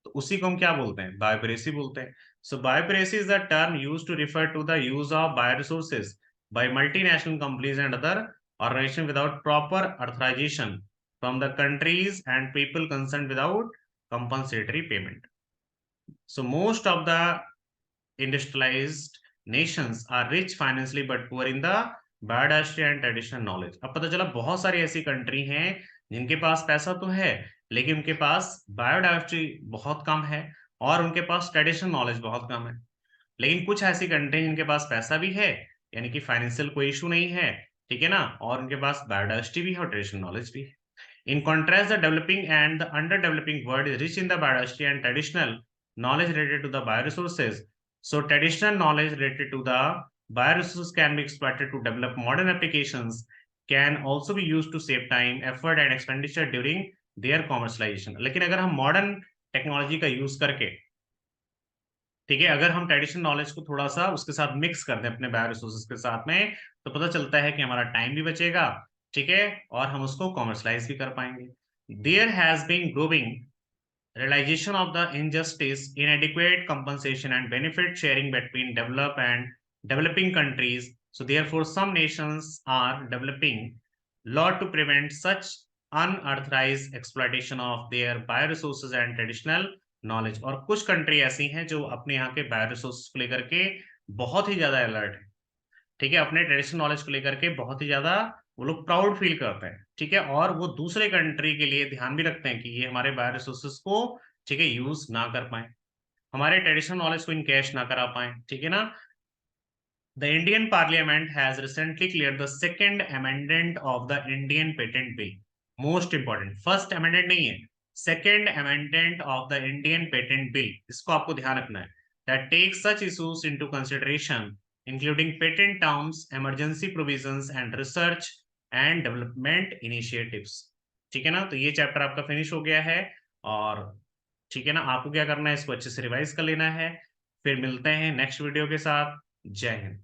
तो उसी को हम क्या बोलते हैं? बायोप्रेसी बोलते हैं। So biopiracy is the term use to refer to the use of bioresources by multinational companies and other organization without proper authorization from the countries and people concern without compensatory payment। So most of the industrialized nations are rich financially but poor in the biodiversity and traditional knowledge। अब पता चला बहुत सारी ऐसी कंट्री हैं जिनके पास पैसा तो है लेकिन उनके पास बायोडाइवर्सिटी बहुत कम है और उनके पास ट्रेडिशनल नॉलेज बहुत कम है। लेकिन कुछ ऐसी कंट्री जिनके पास पैसा भी है, यानी कि फाइनेंशियल कोई इशू नहीं है, ठीक है ना, और उनके पास बायोडाइवर्सिटी भी है और ट्रेडिशनल नॉलेज भी है। In contrast, the developing and the underdeveloping world is rich in the biodiversity and traditional knowledge related to the bioresources. So, traditional knowledge related to the bioresources can be exploited to develop modern applications, can also be used to save time, effort, and expenditure during their commercialization। लेकिन अगर हम मॉडर्न टेक्नोलॉजी का यूज करके, ठीक है, अगर हम ट्रेडिशनल नॉलेज को थोड़ा सा उसके साथ मिक्स कर दें अपने बायोरिसोर्सेज के साथ में, तो पता चलता है कि हमारा टाइम भी बचेगा, ठीक है, और हम उसको कॉमर्शलाइज भी कर पाएंगे। There has been growing realization of the injustice, inadequate compensation and benefit sharing between developed and developing countries। So therefore some nations are developing law to prevent such unauthorized exploitation of their bioresources and traditional knowledge। और कुछ कंट्री ऐसी हैं जो अपने यहाँ के बायोरिसोर्स को लेकर के बहुत ही ज्यादा अलर्ट है, ठीक है, अपने ट्रेडिशनल नॉलेज को लेकर के बहुत ही ज्यादा वो लोग प्राउड फील करते हैं, ठीक है, और वो दूसरे कंट्री के लिए ध्यान भी रखते हैं कि ये हमारे बायो रिसोर्सेज को, ठीक है, यूज ना कर पाए, हमारे ट्रेडिशनल नॉलेज को इनकैश ना करा पाए, ठीक है ना। The Indian Parliament has recently cleared the second amendment of the Indian Patent Bill। Most important, first amendment नहीं है, second amendment of the Indian Patent Bill, इसको आपको ध्यान रखना है। That takes such issues into consideration, including patent terms, emergency provisions, and research and development initiatives। ठीक है ना, तो ये चैप्टर आपका फिनिश हो गया है। और ठीक है ना, आपको क्या करना है, इसको अच्छे से रिवाइज कर लेना है। फिर मिलते हैं नेक्स्ट वीडियो के साथ। जय हिंद।